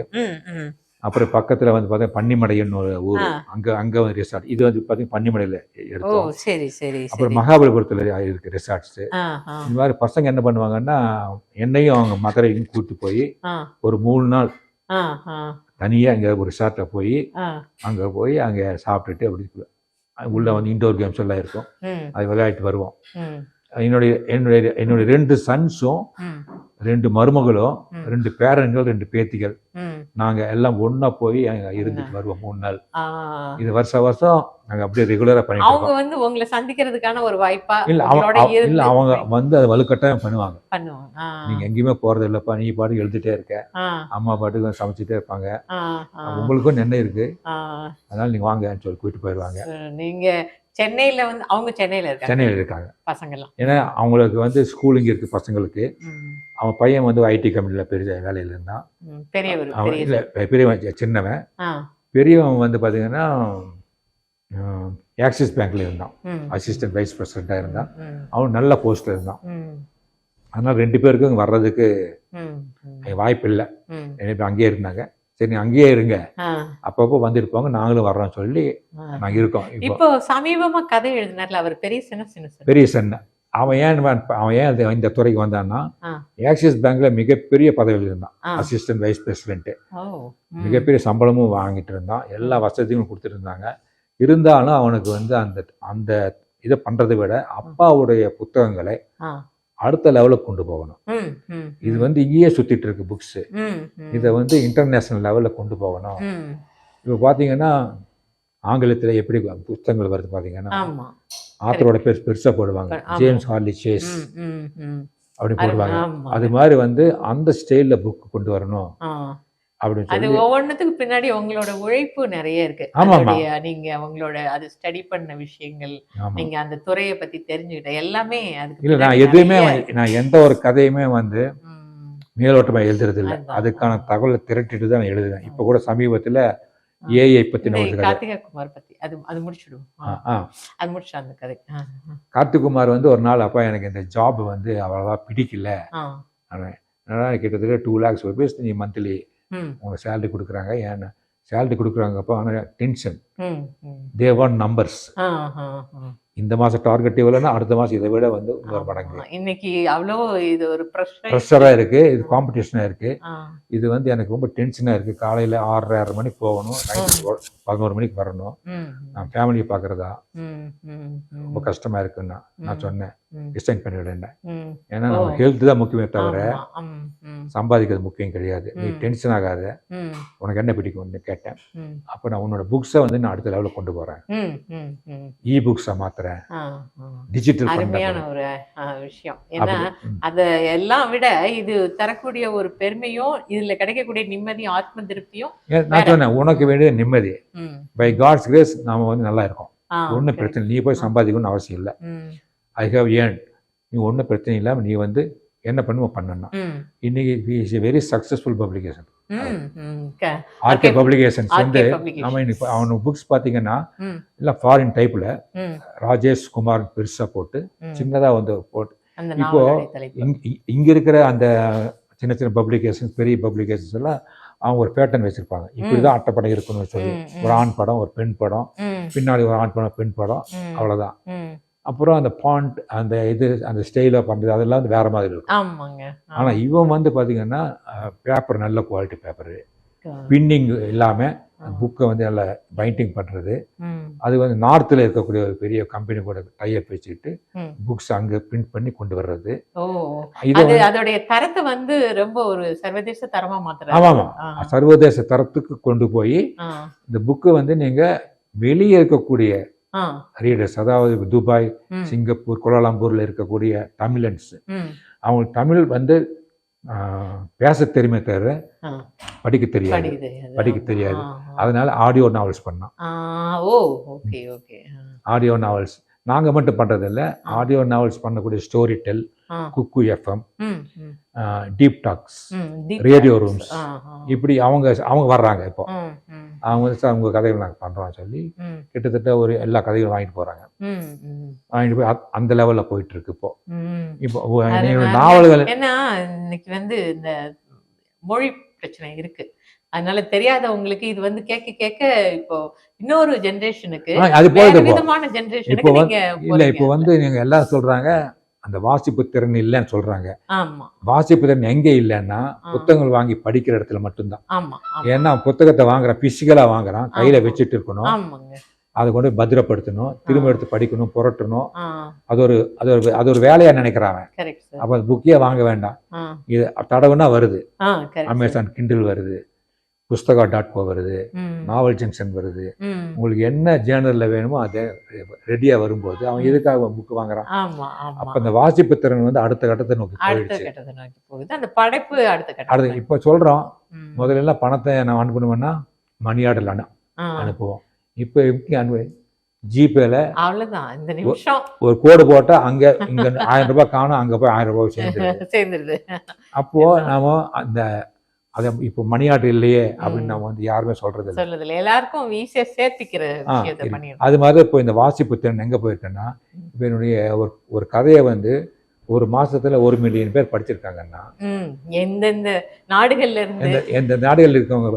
அப்புறம் பக்கத்துல வந்து பாத்தீங்கன்னா பன்னிமடைன்னு ஒரு ஊர், அங்க வந்து ரிசார்ட். இது வந்து பாத்தீங்கன்னா பன்னிமடையில எடுத்தோம். அப்புறம் மகாபலிபுரத்துல இருக்கு ரிசார்ட்ஸ். இந்த மாதிரி பசங்க என்ன பண்ணுவாங்கன்னா என்னையும் அவங்க மதுரையும் கூட்டு போய் ஒரு 3 நாள் தனியா அங்க ஒரு ரிசார்ட்ல போய் அங்க சாப்பிட்டுட்டு அப்படி உள்ள வந்து இன்டோர் கேம்ஸ் எல்லாம் இருக்கும், அது விளையாட்டு வருவோம். என்னுடைய 2 சன்ஸும் 2 மருமகளும் 2 பேரன்கள் 2 பேத்திகள் நாங்க எல்லாம் ஒன்னா போய் இருந்துட்டு வருவோம் 3 நாள். இது வருஷம் நாங்க அப்படியே ரெகுலரா பண்ணிட்டு அவங்க வந்து உங்களை சந்திக்கிறதுக்கான ஒரு வாய்ப்பா? இல்ல அவங்க வந்து அதை வலுக்கட்டாயம் பண்ணுவாங்க. நீங்க எங்கேயுமே போறது இல்லப்பா, நீ பாட்டு எழுதிட்டே இருக்க, அம்மா பாட்டுக்கு சமைச்சிட்டே இருப்பாங்க, உங்களுக்கும் என்ன இருக்கு, அதனால நீங்க வாங்கன்னு சொல்லி கூட்டிட்டு போயிடுவாங்க. நீங்க சென்னையில வந்து அவங்க சென்னையில இருக்காங்க பசங்கள்லாம். ஏன்னா அவங்களுக்கு வந்து ஸ்கூலிங் இருக்கு பசங்களுக்கு. அவன் பையன் வந்து ஐடி கம்பெனில பெரிய வேலையில இருந்தான். பெரியவன் சின்னவன். பெரியவன் வந்து பாத்தீங்கன்னா ஆக்சிஸ் பேங்க்ல இருந்தான், அசிஸ்டன்ட் வைஸ் பிரசிடண்டா இருந்தான். அவன் நல்ல போஸ்ட்ல இருந்தான். அதனால 2 பேருக்கும் வர்றதுக்கு வாய்ப்பு இல்லை. அங்கேயே இருந்தாங்க. சரி, அங்கேயே இருங்க, அப்பப்போ வந்துருப்பாங்க, நாங்களும் வர்றோம் சொல்லி நாங்க இருக்கோம். இப்போ சமீபமா கதை எழுதினார்ல அவர், பெரிய சன்ன அவன் ஏன் இந்த துறைக்கு வந்தான்னா ஆக்சிஸ் பேங்க்ல மிகப்பெரிய பதவியில் இருந்தான், அசிஸ்டன்ட் வைஸ் பிரசிடென்ட். மிகப்பெரிய சம்பளமும் வாங்கிட்டு இருந்தான், எல்லா வசதியும் கொடுத்துட்டு இருந்தாங்க. இருந்தாலும் அவனுக்கு வந்து அந்த இதை பண்றதை விட அப்பாவுடைய புத்தகங்களை அடுத்த லெவலுக்கு கொண்டு போகணும். இது வந்து இங்கேயே சுத்திட்டு இருக்கு புக்ஸ், இதை வந்து இன்டர்நேஷனல் லெவல்ல கொண்டு போகணும். இப்ப பாத்தீங்கன்னா ஆங்கிலத்துல எப்படி புத்தகங்கள் வருது பாத்தீங்கன்னா ஆத்தரோட பேர் பெருசா போடுவாங்க, ஜேம்ஸ் ஹார்லி சேஸ் அப்படி போடுவாங்க. அது மாதிரி வந்து அந்த ஸ்டைல்ல புக் கொண்டு வரணும் அப்படின்னு சொல்லி. ஒவ்வொன்றுத்துக்கு பின்னாடி உங்களோட உழைப்பு நிறைய இருக்கு. நீங்க அவங்களோட அது ஸ்டடி பண்ண விஷயங்கள், நீங்க அந்த துறையை பத்தி தெரிஞ்சுக்கிட்ட எல்லாமே அதுக்கு இல்ல. நான் எதுவுமே நான் எந்த ஒரு கதையுமே வந்து மேலோட்டமா எழுதுறது இல்லை, அதுக்கான தகவலை திரட்டிட்டு தான் நான் எழுதுவேன். இப்ப கூட சமீபத்துல ஏஐ பத்தின ஒரு கதை. கார்த்திகா குமார் பத்தி அது முடிச்சிடுவோம். அது முடிச்சா அந்த கதை. கார்த்திக் குமார் வந்து ஒரு நாள், அப்பா எனக்கு இந்த ஜாப் வந்து அவ்வளவா பிடிக்கல, கிட்டத்தட்ட 2 lakhs rupees நீ மந்த்லி உங்களுக்கு சேலரி கொடுக்குறாங்க, ஏன்னா சேலரி கொடுக்குறாங்கப்பா, ஆனால் டென்ஷன், தே வாண்ட் நம்பர்ஸ், இந்த மாதம் டார்கெட் இவ்வளோன்னா அடுத்த மாதம் இதை விட வந்து இன்னொரு மடங்கு. இன்னைக்கு அவ்வளோ இது ஒரு ப்ரெஷராக இருக்குது, இது காம்படிஷனாக இருக்குது, இது வந்து எனக்கு ரொம்ப டென்ஷனாக இருக்குது. காலையில் 6:30 மணிக்கு போகணும், நைட்டு 11 மணிக்கு வரணும், நான் ஃபேமிலியை பார்க்குறதா ரொம்ப கஷ்டமாக இருக்குன்னா நான் சொன்னேன், டிசைன் பண்ணிவிடேன். ஏன்னா நம்ம ஹெல்த் தான் முக்கியமே தவிர சம்பாதிக்கிறது முக்கியம் கிடையாது. நீ டென்ஷன் ஆகாத, உனக்கு என்ன பிடிக்கும்னு கேட்டேன். அப்போ நான் உன்னோட புக்ஸை வந்து நான் அடுத்த லெவலில் கொண்டு போகிறேன், இ புக்ஸை மாத்துறேன், டிஜிட்டல். அருமையான ஒரு விஷயம். ஏன்னா அதை எல்லாம் விட இது தரக்கூடிய ஒரு பெருமையும் இதுல கிடைக்கக்கூடிய நிம்மதியும் ஆத்ம திருப்தியும். நான் சொன்னேன், உனக்கு வேண்டிய நிம்மதி பை காட்ஸ் கிரேஸ் நாம வந்து நல்லா இருக்கோம், ஒன்றும் பிரச்சனை, நீ போய் சம்பாதிக்கணும்னு அவசியம் இல்லை. ஐ ஹவ் ஏர்ன், நீ ஒன்றும் பிரச்சனை இல்லாமல் நீ வந்து என்ன பண்ணுவோம் பண்ணணும். இன்னைக்கு is a very successful publication, RK publications வந்து நம்ம அவனோட புக்ஸ் பார்த்தீங்கன்னா இல்லை ஃபாரின் டைப்பில் ராஜேஷ் குமார் பெருசாக போட்டு சின்னதாக வந்து போட்டு, இப்போ இங்கே இருக்கிற அந்த சின்ன சின்ன பப்ளிகேஷன்ஸ், பெரிய பப்ளிகேஷன்ஸ் எல்லாம் அவங்க ஒரு பேட்டர்ன் வச்சிருப்பாங்க, இப்படிதான் அட்டைப்படம் இருக்கணும்னு சொல்லி, ஒரு ஆண் படம், ஒரு பெண் படம், பின்னாடி ஒரு ஆண் படம், பெண் படம், அவ்வளோதான். அப்புறம் அந்த பாண்ட், அந்த இது, அந்த ஸ்டைலாக பண்ணுறது அதெல்லாம் வந்து வேற மாதிரி இருக்கும். ஆனால் இவன் வந்து பார்த்தீங்கன்னா பேப்பர் நல்ல குவாலிட்டி பேப்பரு, பின்னிங் இல்லாமல் புக்கை வந்து நல்லா பைண்டிங் பண்ணுறது, அது வந்து நார்த்தில் இருக்கக்கூடிய ஒரு பெரிய கம்பெனி கூட டைப் வச்சுக்கிட்டு புக்ஸ் அங்கே பிரிண்ட் பண்ணி கொண்டு வர்றது. அதோடைய தரத்தை வந்து ரொம்ப ஒரு சர்வதேச தரமா மாத்துறாங்க. ஆமாம், சர்வதேச தரத்துக்கு கொண்டு போய் இந்த புக்கு வந்து நீங்கள் வெளியே இருக்கக்கூடிய ரீடர்ஸ், அதாவது துபாய், சிங்கப்பூர், கோலாலம்பூர்ல இருக்கக்கூடிய தமிழன்ஸ், அவங்க தமிழ் வந்து பேச தெரியுமே தவிர படிக்க தெரியாது. அதனால ஆடியோ நாவல்ஸ் பண்ணோம். ஆடியோ நாவல்ஸ் நாங்கள் மட்டும் பண்ணுறதில்ல, ஆடியோ நாவல்ஸ் பண்ணக்கூடிய Storytel, Kuku FM, Deep Talks, Radio Rooms, இப்படி அவங்க வர்றாங்க. இப்போ அவங்க வந்து சார் உங்கள் கதைகள் நாங்கள் பண்ணுறோம் சொல்லி கிட்டத்தட்ட ஒரு எல்லா கதைகளும் வாங்கிட்டு போகிறாங்க. வாங்கிட்டு போய் அந்த லெவலில் போயிட்டு இருக்கு இப்போ நாவல்கள். ஏன்னா இன்னைக்கு வந்து இந்த மொழி பிரச்சனை இருக்கு, அதனால தெரியாதவங்களுக்கு இது வந்து கேட்க கேட்க இப்போ இன்னொரு ஜெனரேஷனுக்கு அது போகுது. விதமான ஜெனரேஷனுக்கு இல்லை, இப்போ வந்து நீங்க எல்லாம் சொல்றாங்க அந்த வாசிப்பு திறன் இல்லைன்னு சொல்றாங்க. வாசிப்பு திறன் எங்க இல்லைன்னா புத்தகங்கள் வாங்கி படிக்கிற இடத்துல மட்டும்தான். ஏன்னா புத்தகத்தை வாங்குற பிசிக்கலா வாங்குறான், கையில வச்சுட்டு இருக்கணும், அதை கொண்டு பத்திரப்படுத்தணும், திரும்ப எடுத்து படிக்கணும், புரட்டணும், அது ஒரு வேலையா நினைக்கிறாங்க. அப்ப புக்கே வாங்க வேண்டாம், இது தடவுனா வருது, அமேசான் கிண்டில் வருது, புஸ்தகா.co வருது, நாவல் ஜங்ஷன் வருது, உங்களுக்கு என்ன ஜேர்னல்ல வேணுமோ அது ரெடியா வரும்போது அவன் எதுக்காக புக் வாங்குறான். அப்ப அந்த வாசிப்பு திறன் வந்து அடுத்த கட்டத்தை நோக்கி போயிடுச்சு. அந்த படைப்பு அடுத்த இப்ப சொல்றோம், முதல்ல எல்லாம் பணத்தை நான் அனுப்பணும்னா மணி ஆர்டர்ல அனுப்புவோம். இப்ப எப்படி ஜிபேல அவ்வளவுதான், இந்த நிமிஷம் ஒரு கோடு போட்டா அங்க இங்க 1000 ரூபாய் காணும், அங்க போய் 1000 ரூபாய் சேர்ந்துருது. அப்போ நாம அந்த அதை இப்போ மணி ஆர்டர் இல்லையே அப்படின்னு நம்ம வந்து யாருமே சொல்றது இல்லை, எல்லாருக்கும் ஈஸியா சேர்த்திக்கிற விஷயத்தை பண்ணி. அது மாதிரி இப்போ இந்த வாசிப்பு திறன் எங்க போயிருக்கேன்னா, இப்போ என்னுடைய ஒரு கதையை வந்து ஒரு மாசத்துல 1 மில்லியன் பேர் படிச்சிருக்காங்கன்னா, எந்தெந்த நாடுகள்ல இருந்து எந்த நாடுகள்ல இருக்கவங்க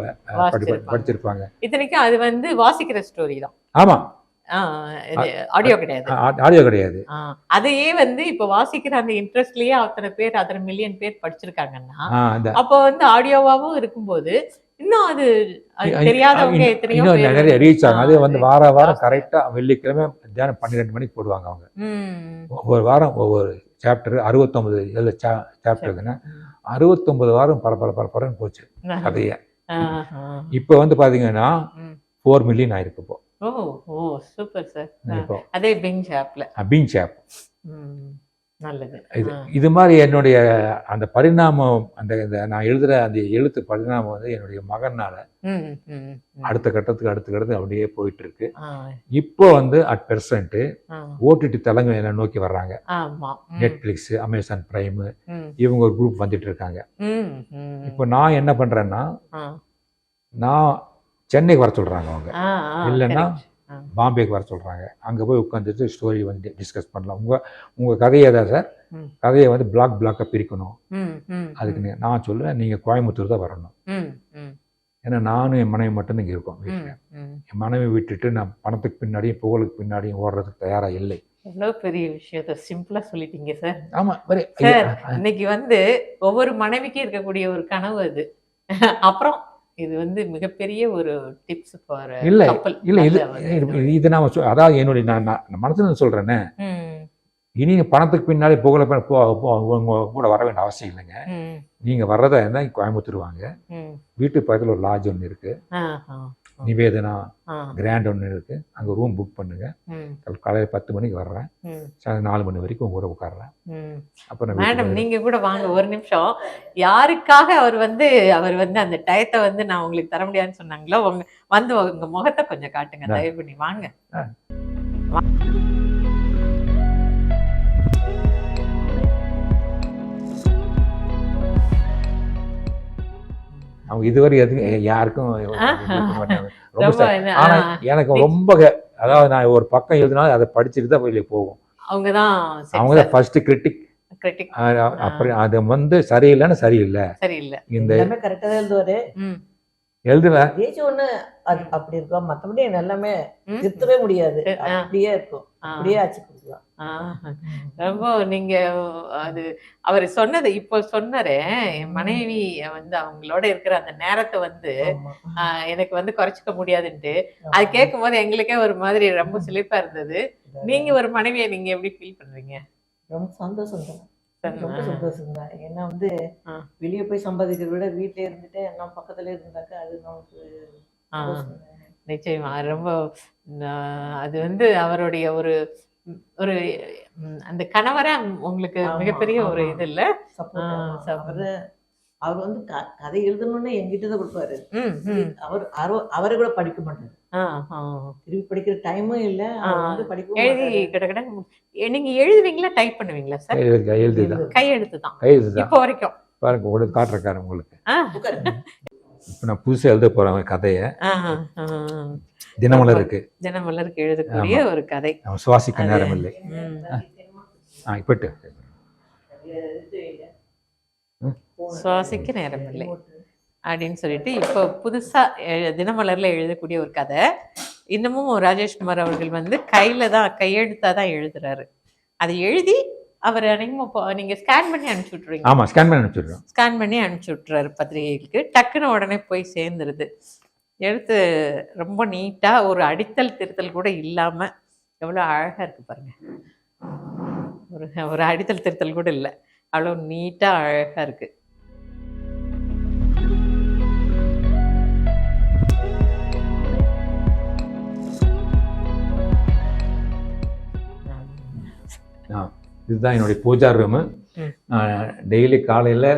படிச்சிருப்பாங்க. இத்தனைக்கும் அது வந்து வாசிக்கிற ஸ்டோரி தான். ஆமா, ஆடியோ கிடையாது. அதையே வந்து இப்ப வாசிக்கிற அந்த இன்ட்ரெஸ்ட்லயே அத்தனை மில்லியன் பேர் படிச்சிருக்காங்கன்னா, அப்ப வந்து ஆடியோவாவும் இருக்கும்போது இன்னும் அது தெரியாதவங்க எத்தனையோ நிறைய ரீச் ஆகும். அது வந்து வாரம் கரெக்டா வெள்ளிக்கிழமை மத்தியானம் 12 மணிக்கு போடுவாங்க. அவங்க ஒவ்வொரு வாரம் ஒவ்வொரு சாப்டர் 69 சாப்டர் இருக்குன்னா 69 வாரம் பரபரன்னு போச்சு கதைய. இப்ப வந்து பாத்தீங்கன்னா 4 மில்லியன் ஆயிருக்கு இப்போ. Super sir. அதே பிங் ஆப் நல்லது. இது மாதிரி என்னுடைய அந்த பரிணாமம், அந்த நான் எழுதுற அந்த எழுத்து பரிணாமம் வந்து என்னுடைய மகனால அடுத்த கட்டத்துக்கு அப்படியே போயிட்டு இருக்கு. இப்போ வந்து அட் பெர்சன்ட் ஓடிடி தளங்கள் என்ன நோக்கி வர்றாங்க. நெட்ஃபிளிக்ஸ், அமேசான் பிரைம், இவங்க ஒரு குரூப் வந்துட்டு இருக்காங்க. இப்போ நான் என்ன பண்றேன்னா, நான் சென்னைக்கு வர சொல்கிறாங்க அவங்க, ஆ, ஆ, இல்லைன்னா correct. ஆ. பாம்பேக்கு வர சொல்கிறாங்க. அங்கே போய் உட்காந்துட்டு ஸ்டோரி வந்து டிஸ்கஸ் பண்ணலாம். உங்கள் கதையை தான் சார், ம். கதையை வந்து பிளாக்காக பிரிக்கணும். ம், ம், அதுக்கு நான் சொல்லுவேன், நீங்கள் கோயம்புத்தூர் தான் வரணும். ம், ம், ஏன்னா நானும் என் மனைவி மட்டும்தான் இங்கே இருக்கோம் ம், வீட்டில். ம். என் மனைவி விட்டுட்டு நான் பணத்துக்கு பின்னாடியும் புகழுக்கு பின்னாடியும் ஓடுறதுக்கு தயாராக இல்லை. எவ்வளவு பெரிய விஷயத்த சிம்பிளா சொல்லிட்டீங்க சார். ஆமாம் வரி சார், இன்னைக்கு வந்து ஒவ்வொரு மனைவிக்கும் இருக்கக்கூடிய ஒரு கனவு அது. அப்புறம் இது வந்து மிகப்பெரிய ஒரு டிப்ஸ் ஃபார் இல்லை கப்பல். இல்லை இது நான் அதாவது என்னுடைய நான் மனசுல சொல்கிறேன்னே, இனி பணத்துக்கு பின்னாடி புகழ கூட வர வேண்டிய அவசியம் இல்லைங்க. நீங்கள் வர்றதா இருந்தால் கோயம்புத்தூர் வாங்க. வீட்டு பக்கத்தில் ஒரு லாட்ஜ் ஒன்று இருக்குது, நிவேதனா கிராண்ட் ஒன்று இருக்குது. அங்கே ரூம் புக் பண்ணுங்க. காலையில் 10 மணிக்கு வர்றேன், சாயந்தரம் 4 மணி வரைக்கும் உங்க கூட உட்காடுறேன். அப்புறம் மேடம் நீங்க கூட வாங்க ஒரு நிமிஷம். யாருக்காக அவர் வந்து அந்த டயத்தை வந்து நான் உங்களுக்கு தர முடியாதுன்னு சொன்னாங்களோ, வந்து உங்க முகத்தை கொஞ்சம் காட்டுங்க தயவு பண்ணி. வாங்க. அவங்க இதுவரை யாருக்கும் ரொம்ப, ஆனா எனக்கு ரொம்ப, அதாவது நான் ஒரு பக்கம் எழுதினாலும் அதை படிச்சுட்டு தான் வெளியே போவோம். அவங்க தான் ஃபர்ஸ்ட் கிரிட்டிக். அப்புறம் அது வந்து சரியில்லைன்னு சரியில்லை இந்த கரெக்டா எழுதுவாரு, எழுதுவேன் அப்படி இருக்கும். மற்றபடி எல்லாமே திருத்தவே முடியாது, அப்படியே இருக்கும், அப்படியே ஆச்சு கொடுக்கலாம். ரொம்ப நீங்க அது அவர் சொன்னது இப்போ சொன்னாரு, என் மனைவி வந்து அவங்களோட இருக்கிற அந்த நேரத்தை வந்து எனக்கு வந்து குறைச்சிக்க முடியாதுன்ட்டு. அது கேட்கும் போது எங்களுக்கே ஒரு மாதிரி ரொம்ப சிலிப்பா இருந்தது. நீங்க ஒரு மனைவியை நீங்க எப்படி ஃபீல் பண்றீங்க? ரொம்ப சந்தோஷம் தான், ரொம்ப சந்தோஷம் தான். ஏன்னா வந்து வெளியே போய் சம்பாதிக்கிறத விட வீட்டிலே இருந்துட்டு நம்ம பக்கத்துல இருந்தாக்கா அது நமக்கு நிச்சயமா ரொம்ப அது வந்து அவருடைய ஒரு ஒரு அந்த கணவரா உங்களுக்கு மிகப்பெரிய ஒரு இது இல்ல. அவர் வந்து கதை எழுதணும்னு என்கிட்ட தான் கொடுப்பாரு. அவரை கூட படிக்க மாட்டாரு, திருப்பி படிக்கிற டைமும் இல்ல. நீங்க எழுதுவீங்களா டைப் பண்ணுவீங்களா சார்? கையெழுத்து தான் இப்போ வரைக்கும். பாருங்க காட்டுறக்காரன் உங்களுக்கு. இப்போ நான் புதுசாக எழுத போறேன் கதையை. தினமலருக்கு எழுதக்கூடிய ஒரு கதை, சுவாசிக்க நேரம் இல்லை. இப்பட்டு சுவாசிக்க நேரம் இல்லை அப்படின்னு சொல்லிட்டு இப்போ புதுசா தினமலர்ல எழுதக்கூடிய ஒரு கதை. இன்னமும் ராஜேஷ்குமார் அவர்கள் வந்து கையெழுத்தா தான் எழுதுறாரு. அதை எழுதி அவர் நீங்க ஸ்கேன் பண்ணி அனுப்பிச்சு விட்டுறீங்க? ஆமா, ஸ்கேன் பண்ணி அனுப்பிச்சு விட்டுறாரு பத்திரிகைகளுக்கு. டக்குன்னு உடனே போய் சேர்ந்துருது. எழுத்து ரொம்ப நீட்டா, ஒரு அடித்தல் திருத்தல் கூட இல்லாம எவ்வளவு அழகா இருக்கு பாருங்க. ஒரு அடித்தல் திருத்தல் கூட இல்லை, அவ்வளவு நீட்டா அழகா இருக்கு. இதுதான் என்னுடைய பூஜா ரூமு. டெய்லி காலையில்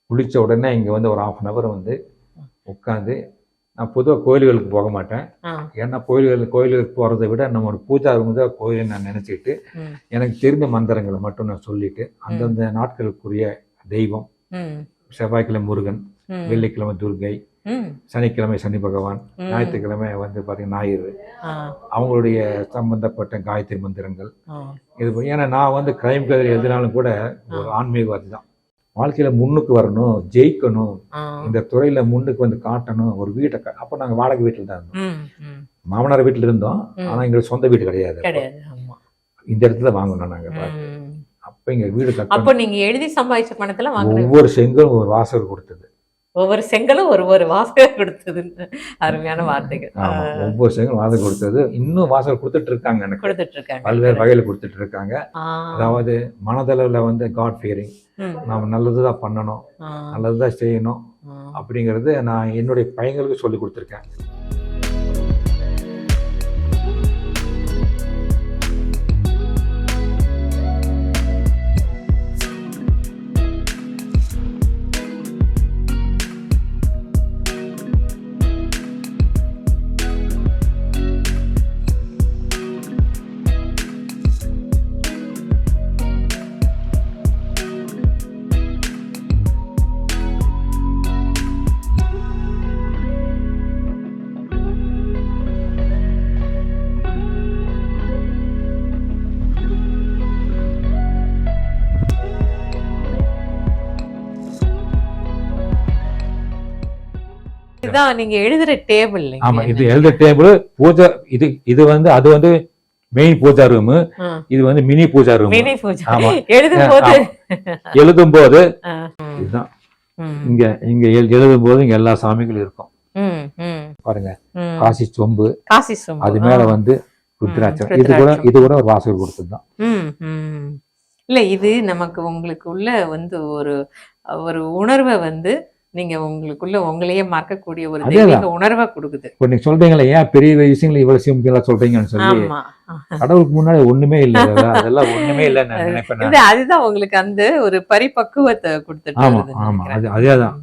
குளித்த உடனே இங்கே வந்து ஒரு 1/2 hour வந்து உட்காந்து, நான் பொதுவாக கோயில்களுக்கு போக மாட்டேன். ஏன்னா கோயிலுக்கு போகிறத விட நம்ம ஒரு பூஜா ரூம் தான் கோயிலை நான் நினச்சிக்கிட்டு எனக்கு தெரிந்த மந்திரங்களை மட்டும் நான் சொல்லிட்டு, அந்தந்த நாட்களுக்குரிய தெய்வம், செவ்வாய்க்கிழமை முருகன், வெள்ளிக்கிழமை துர்கை, சனிக்கிழமை சனி பகவான், ஞாயிற்றுக்கிழமை வந்து பார்த்தீங்கன்னா ஞாயிறு, அவங்களுடைய சம்பந்தப்பட்ட காயத்ரி மந்திரங்கள் இது. ஏன்னா நான் வந்து கிரைம் கதை எழுதினாலும் கூட ஒரு ஆன்மீகவாதி தான். வாழ்க்கையில முன்னுக்கு வரணும், ஜெயிக்கணும், இந்த துறையில முன்னுக்கு வந்து காட்டணும். ஒரு வீட்டை அப்போ நாங்கள் வாடகை வீட்டில் தான் இருந்தோம், மாமனார் வீட்டில் இருந்தோம். ஆனால் எங்களுக்கு சொந்த வீடு கிடையாது. இந்த இடத்துல வாங்கணும் நாங்கள். அப்போ எங்க வீடு அப்போ நீங்க எழுதி சம்பாதிச்ச பணத்துல ஒவ்வொரு செங்கலும் ஒரு வாசகர் கொடுத்தது, ஒவ்வொரு செங்கலும் ஒரு வாசகர் கொடுத்தது. அருமையான வார்த்தைகள். ஒவ்வொரு செங்கலும் வாசகர் கொடுத்தது. இன்னும் வாசகர் கொடுத்துட்டு இருக்காங்க, எனக்கு பல்வேறு வகையில கொடுத்துட்டு இருக்காங்க. அதாவது மனதளவுல வந்து காட் ஃபியரிங், நாம நல்லதுதான் பண்ணணும், நல்லதுதான் செய்யணும் அப்படிங்கறது நான் என்னுடைய பையங்களுக்கு சொல்லி கொடுத்துருக்கேன். இதுதான் நீங்க எழுதுற டேபிள். ஆமா, இது எழுதுற டேபிள். பூஜை இது வந்து அது வந்து மெயின் பூஜா ரூம், இது வந்து மினி பூஜா ரூம். ஆமா, எழுதும் போது இதுதான் இங்க எழுதும் போது இங்க எல்லா சாமிகளும் இருக்கும். பாருங்க, காசி சொம்பு, அது மேல வந்து ருத்ராட்சம். இது கூட ஒரு வாசகர் கொடுத்ததுதான். இல்ல, இது நமக்கு உங்களுக்கு உள்ள வந்து ஒரு உணர்வை வந்து நீங்க உங்களுக்குள்ள உங்களையே மறக்கக்கூடிய ஒரு தெய்வீக உணர்வை கொடுக்குது. இப்போ நீங்க சொல்றீங்களா, ஏன் பெரிய விஷயங்களை இவ்வளவு சிம்பிளா சொல்றீங்கன்னு சொல்லி. கடவுளுக்கு முன்னாடி ஒண்ணுமே இல்ல, அதெல்லாம் ஒண்ணுமே இல்ல நினைப்பேன். அதுதான் உங்களுக்கு அந்த ஒரு பரிபக்குவத்தை கொடுத்துட்டு. ஆமா ஆமா, அதேதான்.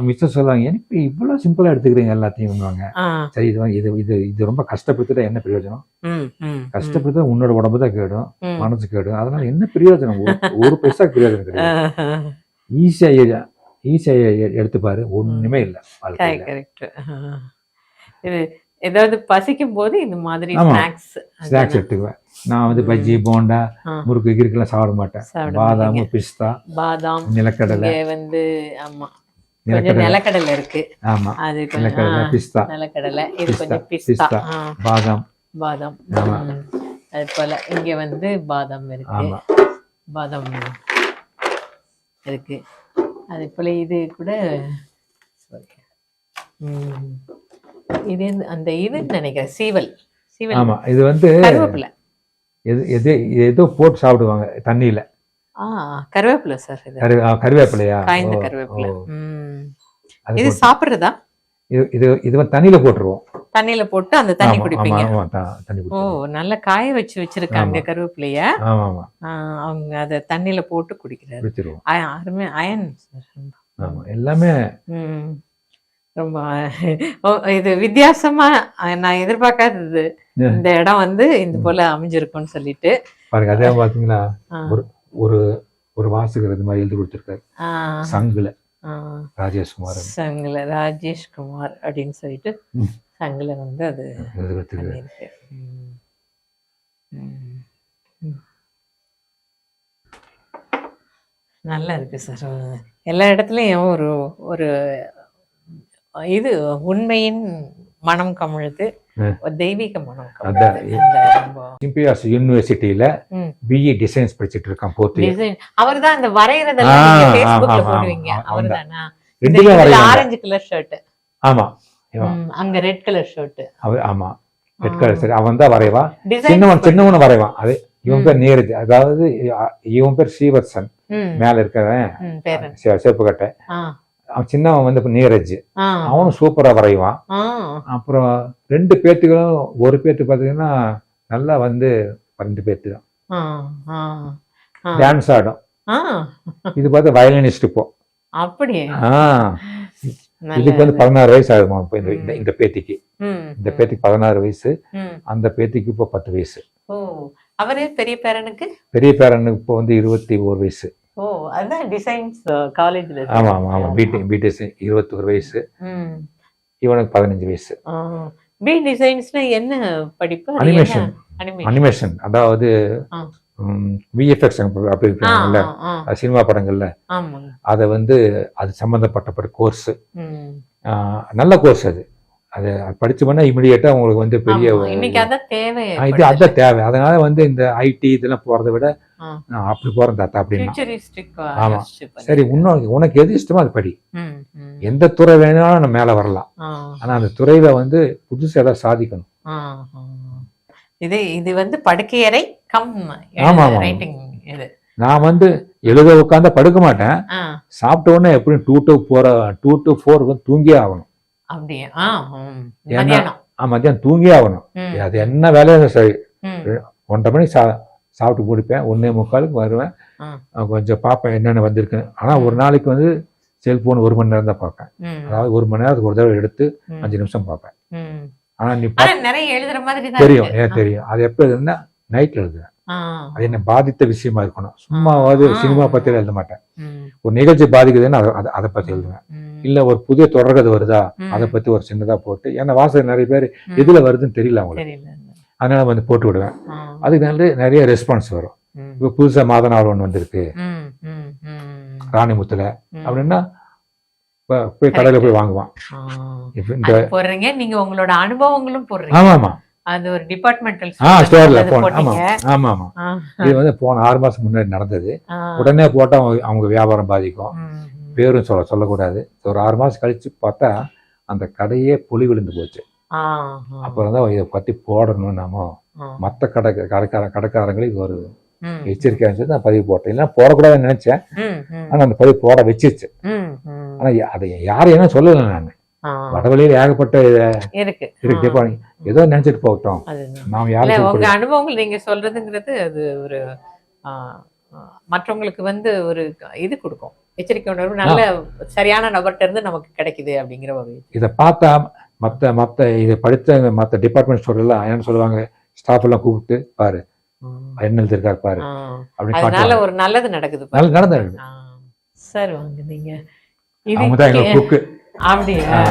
மிச்சம் சொல்லுவாங்க, எனக்கு இவ்வளவு சிம்பிளா எடுத்துக்கிறீங்க எல்லாத்தையும். சரி, இது ரொம்ப கஷ்டப்படுத்துட்டா என்ன பிரயோஜனம்? கஷ்டப்படுத்த உன்னோட உடம்பு தான் கேடும், மனசு கேடும். அதனால என்ன பிரயோஜனம்? ஒரு பைசா பிரயோஜனம் கிடையாது. ஈஸியா எடுத்துப்பாரு, ஒண்ணுமே இல்ல. இது ஏதாவது பசிக்கும் போது இந்த மாதிரி ஸ்நாக்ஸ் எடுத்துக்குவேன். நான் வந்து பஜ்ஜி, போண்டா, முறுக்கு கிறுக்கெல்லாம் சாப்பிட மாட்டேன். பாதாம், பிஸ்தா, பாதாம், நிலக்கடலை வந்து ஆமா நிலக்கடலை இருக்கு. ஆமா, அது நிலக்கடலை, பிஸ்தா, நிலக்கடலை, இது கொஞ்சம் பிஸ்தா, பாதாம். அது போல இங்க வந்து பாதாம் இருக்கு. பாதாம் இருக்கு. அதே போல இது கூட இது அந்த இது நினைக்கிறேன், சீவல். ஆமா, இது வந்து கருவேப்பிலை. ஏதோ போட்டு சாப்பிடுவாங்க தண்ணியில. கருவேப்பிலை சார், இது கருவேப்பிலையா? காய்ந்த கருவேப்பிலை. இது சாப்பிடுறதா? இது தண்ணியில போட்டுருவோம். தண்ணியில போட்டு அந்த தண்ணி குடிப்பீங்க? ஓ, நல்ல காய வச்சு வச்சிருக்காங்க கருவேப்பிலைய. அவங்க அத தண்ணியில போட்டு குடிக்கிறாரு. அருமை, அயன் எல்லாமே ரொம்ப இது வித்தியாசமா நான் எதிர்பார்க்காதது. இந்த இடம் வந்து இந்த போல அமைஞ்சிருக்கும்னு சொல்லிட்டு பாருங்க. அதே பாத்தீங்கன்னா ஒரு வாசகர் இது மாதிரி எழுதி கொடுத்திருக்காரு. சங்குல ராஜேஷ்குமார், சங்குல ராஜேஷ்குமார் அப்படின்னு சொல்லிட்டு சங்குல வந்து அது இருக்கு. நல்லா இருக்கு சார். எல்லா இடத்துலயும் ஒரு இது உண்மையின் மனம் கமிழுது, தெய்வீக மனம். இம்பியாஸ் யூனிவர்சிட்டியில பிஇ டிசைன்ஸ் படிச்சிட்டு இருக்கான். அவர்தான் அந்த வரையறதெல்லாம் நீங்க Facebookல போடுவீங்க. அவர்தானா? Orange colour shirt. ஆமா, அங்க ரெட் கலர் ஷர்ட். ஆமா, ரெட் கலர் ஷர்ட். அவன் தான் வரைவான். சின்னவன வரைவான். அது இவன் பேர் நீரஜ். அதாவது இவன் பேர் ஸ்ரீவத்சன், மேல இருக்கிறவன் சேப்பு கட்டை. அவன் சின்னவன் வந்து நீரஜ். அவனும் சூப்பரா வரைவான். அப்புறம் 2 பேத்துகளும், ஒரு பேத்து பாத்தீங்கன்னா நல்லா வந்து 2 பேத்து தான் டான்ஸ் ஆடும். இது பார்த்து வயலினிஸ்ட். இப்போ அப்படியே இதுக்கு வந்து 16 வயசு ஆகுமா இப்போ இந்த பேத்திக்கு. இந்த பேத்திக்கு 16 வயசு, அந்த பேத்திக்கு இப்போ 10 வயசு. அவரே பெரிய பேரனுக்கு இப்போ வந்து 21 வயசு. அதான் டிசைன்ஸ் காலேஜ்ல. ஆமா ஆமா ஆமா, பிடிஎஸ் 21 வயசு. இவனுக்கு 15 வயசு. பி டிசைன்ஸ்னா என்ன படிப்பு? அனிமேஷன், அதாவது விஎஃப்எக்ஸ் அப்படி இருக்காங்கல்ல சினிமா படங்கள்ல, அதை வந்து அது சம்பந்தப்பட்ட கோர்ஸ். நல்ல கோர்ஸ் அது. அது படிச்சோம்னா இமிடியேட்டா உங்களுக்கு வந்து பெரிய அதான் தேவை. அதனால வந்து இந்த ஐடி இதெல்லாம் போறதை விட அப்படி போறேன் தாத்தா அப்படின்னா. ஆமா, சரி, உனக்கு எது இஷ்டமோ அது படி. எந்த துறை வேணாலும் நம்ம மேல வரலாம். ஆனா அந்த துறையில வந்து புதுசா ஏதாவது சாதிக்கணும். இது வந்து படுக்கையறை கம். ஆமா ஆமா, நான் வந்து எழுத உட்கார்ந்தா படுக்க மாட்டேன். சாப்பிட்ட உடனே எப்படியும் 2 to 4 தூங்கியே ஆகணும். மத்தியானம் தூங்கியே ஆகணும். அது என்ன வேலையும் சரி, 1:30 மணிக்கு சாப்பிட்டு முடிப்பேன். 1:45 வருவேன். கொஞ்சம் பார்ப்பேன் என்னென்ன வந்திருக்கு. ஆனா ஒரு நாளைக்கு வந்து செல்போன் 1 மணி நேரம் தான் பார்ப்பேன். அதாவது 1 மணி நேரத்துக்கு ஒரு தடவை எடுத்து 5 நிமிஷம் பார்ப்பேன். ஆனா நீ தெரியும், தெரியும். அது எப்ப எழுதுனா நைட்ல எழுதுவேன். அது என்ன பாதித்த விஷயமா இருக்கணும். சும்மாவது சினிமா பத்தி எழுத மாட்டேன். ஒரு நிகழ்ச்சி பாதிக்குதுன்னு அதை பத்தி எழுதுவேன். இல்ல ஒரு புதிய தொடர்கதை வருதா, அதை பத்தி ஒரு சின்னதா போட்டு, ஏன்னா வாசகர் நிறைய பேர் எதுல வருதுன்னு தெரியல அவங்களுக்கு, அதனால வந்து போட்டு விடுவேன். அதுக்கு நிறைய ரெஸ்பான்ஸ் வரும். இப்ப புதுசா மாதநாள் ஒண்ணு வந்திருக்கு ராணிமுத்துல அப்படின்னா போய் கடையில போய் வாங்குவான். இப்ப இந்த அது போடுறீங்க, நீங்க உங்களோட அனுபவங்களும் போடுறீங்க. ஆமா ஆமா அது ஒரு டிபார்ட்மெண்டல் ஸ்டோர்ல ஆமா ஆமா ஆமா. இது வந்து போன 6 மாசம் முன்னாடி நடந்தது. உடனே போட்டா அவங்க வியாபாரம் பாதிக்கும். பேரும் சொல்லக்கூடாது. ஒரு 6 மாசம் கழிச்சு பார்த்தா அந்த கடையே புலி விழுந்து போச்சு. அப்புறம் தான் இதை பத்தி போடணும். நாம மற்ற கடைக்காரங்களுக்கு ஒரு எச்சரிக்கை நான் பதிவு போட்டேன். இல்லைன்னா போடக்கூடாதுன்னு நினைச்சேன். ஆனா அந்த பதிவு போட வச்சிருச்சு. ஆனா அதை யாரும் என்ன சொல்லல. நான் வடவழியில் ஏகப்பட்ட இருக்கு, ஏதோ நினைச்சிட்டு போகட்டும். நாம் யாரும் உங்க அனுபவங்கள் நீங்க சொல்றதுங்கிறது அது ஒரு மற்றவங்களுக்கு வந்து ஒரு இது கொடுக்கும், எச்சரிக்கை உணர்வு. நல்ல சரியான நபர்கிட்ட இருந்து நமக்கு கிடைக்குது அப்படிங்கிற ஒரு இதை பார்த்தா மற்ற இதை படித்த மற்ற டிபார்ட்மெண்ட் ஸ்டோர் எல்லாம் என்ன சொல்லுவாங்க, ஸ்டாஃப் எல்லாம் கூப்பிட்டு பாரு என்ன எழுதிருக்காரு பாரு அதனால ஒரு நல்லது நடக்குது. நடந்தது சார் வாங்க நீங்க அவங்க தான் எங்களுக்கு புக்கு அப்படியா?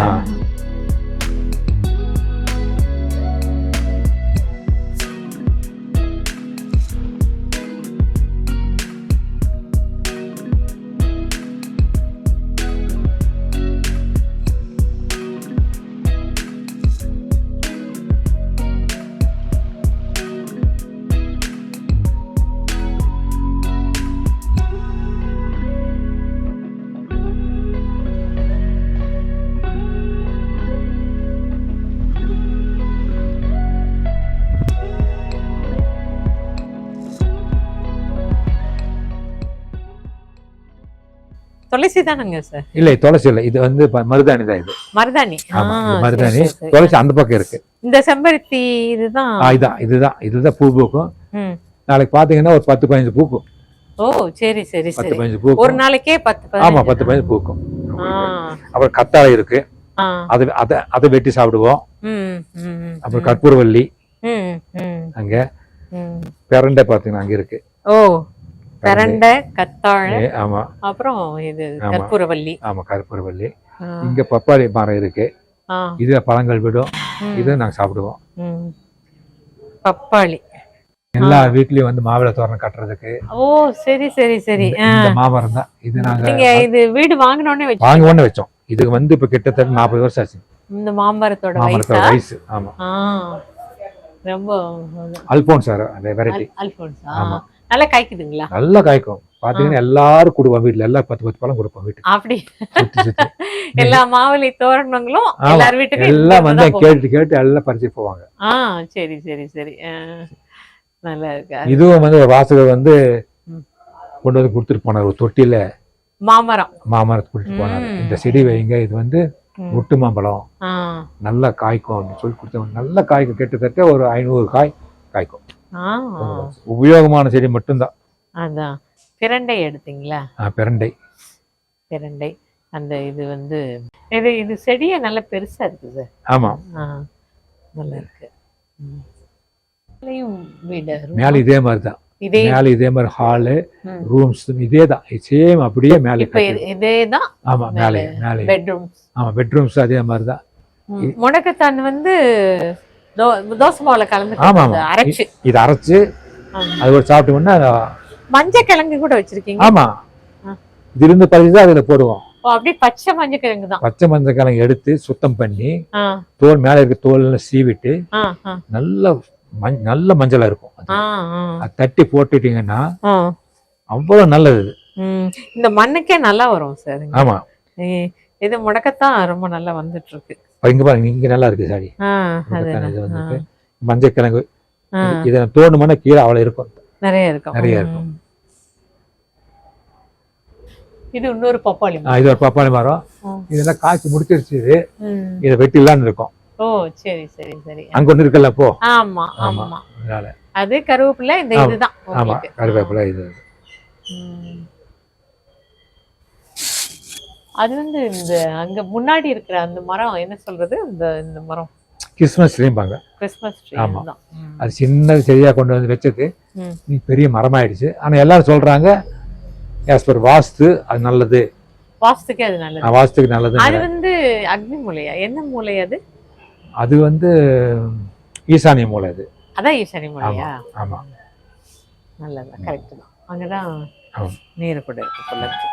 துளசி தானங்க சார்? இல்ல துளசி இல்ல, இது வந்து மருதாணி தான். இது மருதாணி. மருதாணி. துளசி அந்த பக்கம் இருக்கு. இந்த செம்பருத்தி இதுதான். இதுதான் பூ பூக்கும். நாளைக்கு பாத்தீங்கன்னா ஒரு 10-15 பூக்கும். ஓ சரி சரி சரி. 10-15 பூக்கும். ஒரு நாளைக்கே 10-15. ஆமா 10-15 பூக்கும். அப்புறம் கத்தாழை இருக்கு, அதை வெட்டி சாப்பிடுவோம். அப்புறம் கற்பூரவல்லி அங்க, பெரண்டை பாத்தீங்கன்னா அங்க இருக்கு. ஓ பெரண்டை, கத்தாழை, ஆமா. அப்புறம் இது கற்பூரவல்லி. ஆமா கற்பூரவல்லி. இங்க பப்பாளி மரம் இருக்கு, இதுல பழங்கள் விடும், இது நாங்க சாப்பிடுவோம். பப்பாளி எல்லா வீட்லயும் வந்து மாவிளை தோரணம் கட்டுறதுக்கு. ஓ சரி சரி சரி. இந்த மாமரம் தான் இது. நாங்க இது வீடு வாங்கினோடனே வச்சோம். இதுக்கு வந்து இப்ப கிட்டத்தட்ட 40 வருஷம் ஆச்சு. இந்த மாமரத்தோட வயசு. ஆமா. ரொம்ப அல்போன்சார் வெரைட்டி. அல்போன்சா நல்லா காய்க்குதுங்களா? நல்லா காய்க்கும். பாத்தீங்கன்னா எல்லாரும் கொடுப்போம் வீட்டுல, எல்லாம் 10 பழம் கொடுப்போம் வீட்டுக்கு. அப்படி எல்லா மாவிலை தோரணங்களும் எல்லார் வீட்டுக்கு எல்லாம் வந்து கேட்டு எல்லாம் பறிச்சு போவாங்க. சரி சரி சரி. நல்லா இருக்கு. இதுவும் வந்து வாசகர் வந்து கொண்டு வந்து கொடுத்துட்டு போனார் ஒரு தொட்டியில. மாமரத்தை கொடுத்துட்டு போனாரு. இந்த செடி வைங்க, இது வந்து ஒட்டு மாம்பழம் நல்லா காய்க்கும் அப்படின்னு சொல்லி கொடுத்தவங்க. நல்ல காய்க்கும், கிட்டத்தட்ட ஒரு 500 காய் காய்க்கும். உபயோகமான செடி மட்டும்தான். அதான் பிரண்டை எடுத்தீங்களா? பிரண்டை அந்த இது வந்து இது செடியே நல்ல பெருசா இருக்கு சார். ஆமா நல்லா இருக்கு. மேல இதே மாதிரிதான், மேல இதே மாதிரி ஹாலு, ரூம்ஸ் இதேதான், சேம் அப்படியே மேல இதேதான். ஆமா மேலே பெட்ரூம்ஸ். ஆமா பெட்ரூம்ஸ் அதே மாதிரிதான். முடக்கத்தான் வந்து தோசை மாவுல கலந்து அரைச்சு, இது அரைச்சு அது ஒரு சாப்பிட்டோம்னா. மஞ்சள் கிழங்கு கூட வச்சிருக்கீங்க? ஆமா, இது இருந்து பறிச்சுதான் அதுல போடுவோம். அப்படியே பச்சை மஞ்சள் கிழங்கு தான். பச்சை மஞ்சள் கிழங்கு எடுத்து சுத்தம் பண்ணி தோல் மேல இருக்க தோல் சீவிட்டு நல்ல மஞ்சளா இருக்கும். அது தட்டி போட்டுட்டீங்கன்னா அவ்வளவு நல்லது. இந்த மண்ணுக்கே நல்லா வரும் சார். ஆமா, இது முடக்கத்தான் ரொம்ப நல்லா வந்துட்டு இருக்கு. இங்க பாருங்க, இங்க நல்லா இருக்கு சாடி. இது வந்து மஞ்சள் கிழங்கு. இதை தோணுமான கீழே அவ்வளவு இருக்கும், நிறைய இருக்கும். இது இன்னொரு பப்பாளி. இது ஒரு பப்பாளி மரம். இதெல்லாம் காய்ச்சி முடிச்சிருச்சு. இதை வெட்டிலான்னு இருக்கும். ஓ சரி சரி சரி. அங்க ஒண்ணு இருக்குல்ல போ. ஆமா ஆமா. அது கருவேப்பிலை. இந்த இதுதான். ஆமா கருவேப்பிலை. இது அது வந்து இந்த அங்க முன்னாடி இருக்கிற அந்த மரம் என்ன சொல்றது, இந்த மரம் கிறிஸ்மஸ் ட்ரீம்பாங்க. Christmas tree. ஆமா, அது சின்ன செடியா கொண்டு வந்து வச்சது நீ பெரிய மரமாயிடுச்சு. ஆனா எல்லாரும் சொல்றாங்க as per வாஸ்து அது நல்லது. வாஸ்துக்கு அது நல்லது. வாஸ்துக்கு நல்லது. அது வந்து அக்னி மூலையா, என்ன மூலை அது? அது வந்து ஈசானிய மூலை. அது அதான் ஈசானிய மூலையா? ஆமா, நல்லது, கரெக்ட் தான். அங்கதான் நீர் கூட இருக்கு போல இருக்கு.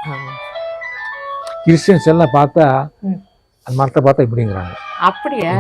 கிறிஸ்டியன்ஸ் எல்லாம் பார்த்தா ம். அந்த மரத்தை பார்த்தா இப்படிங்கிறாங்க. அப்படியா?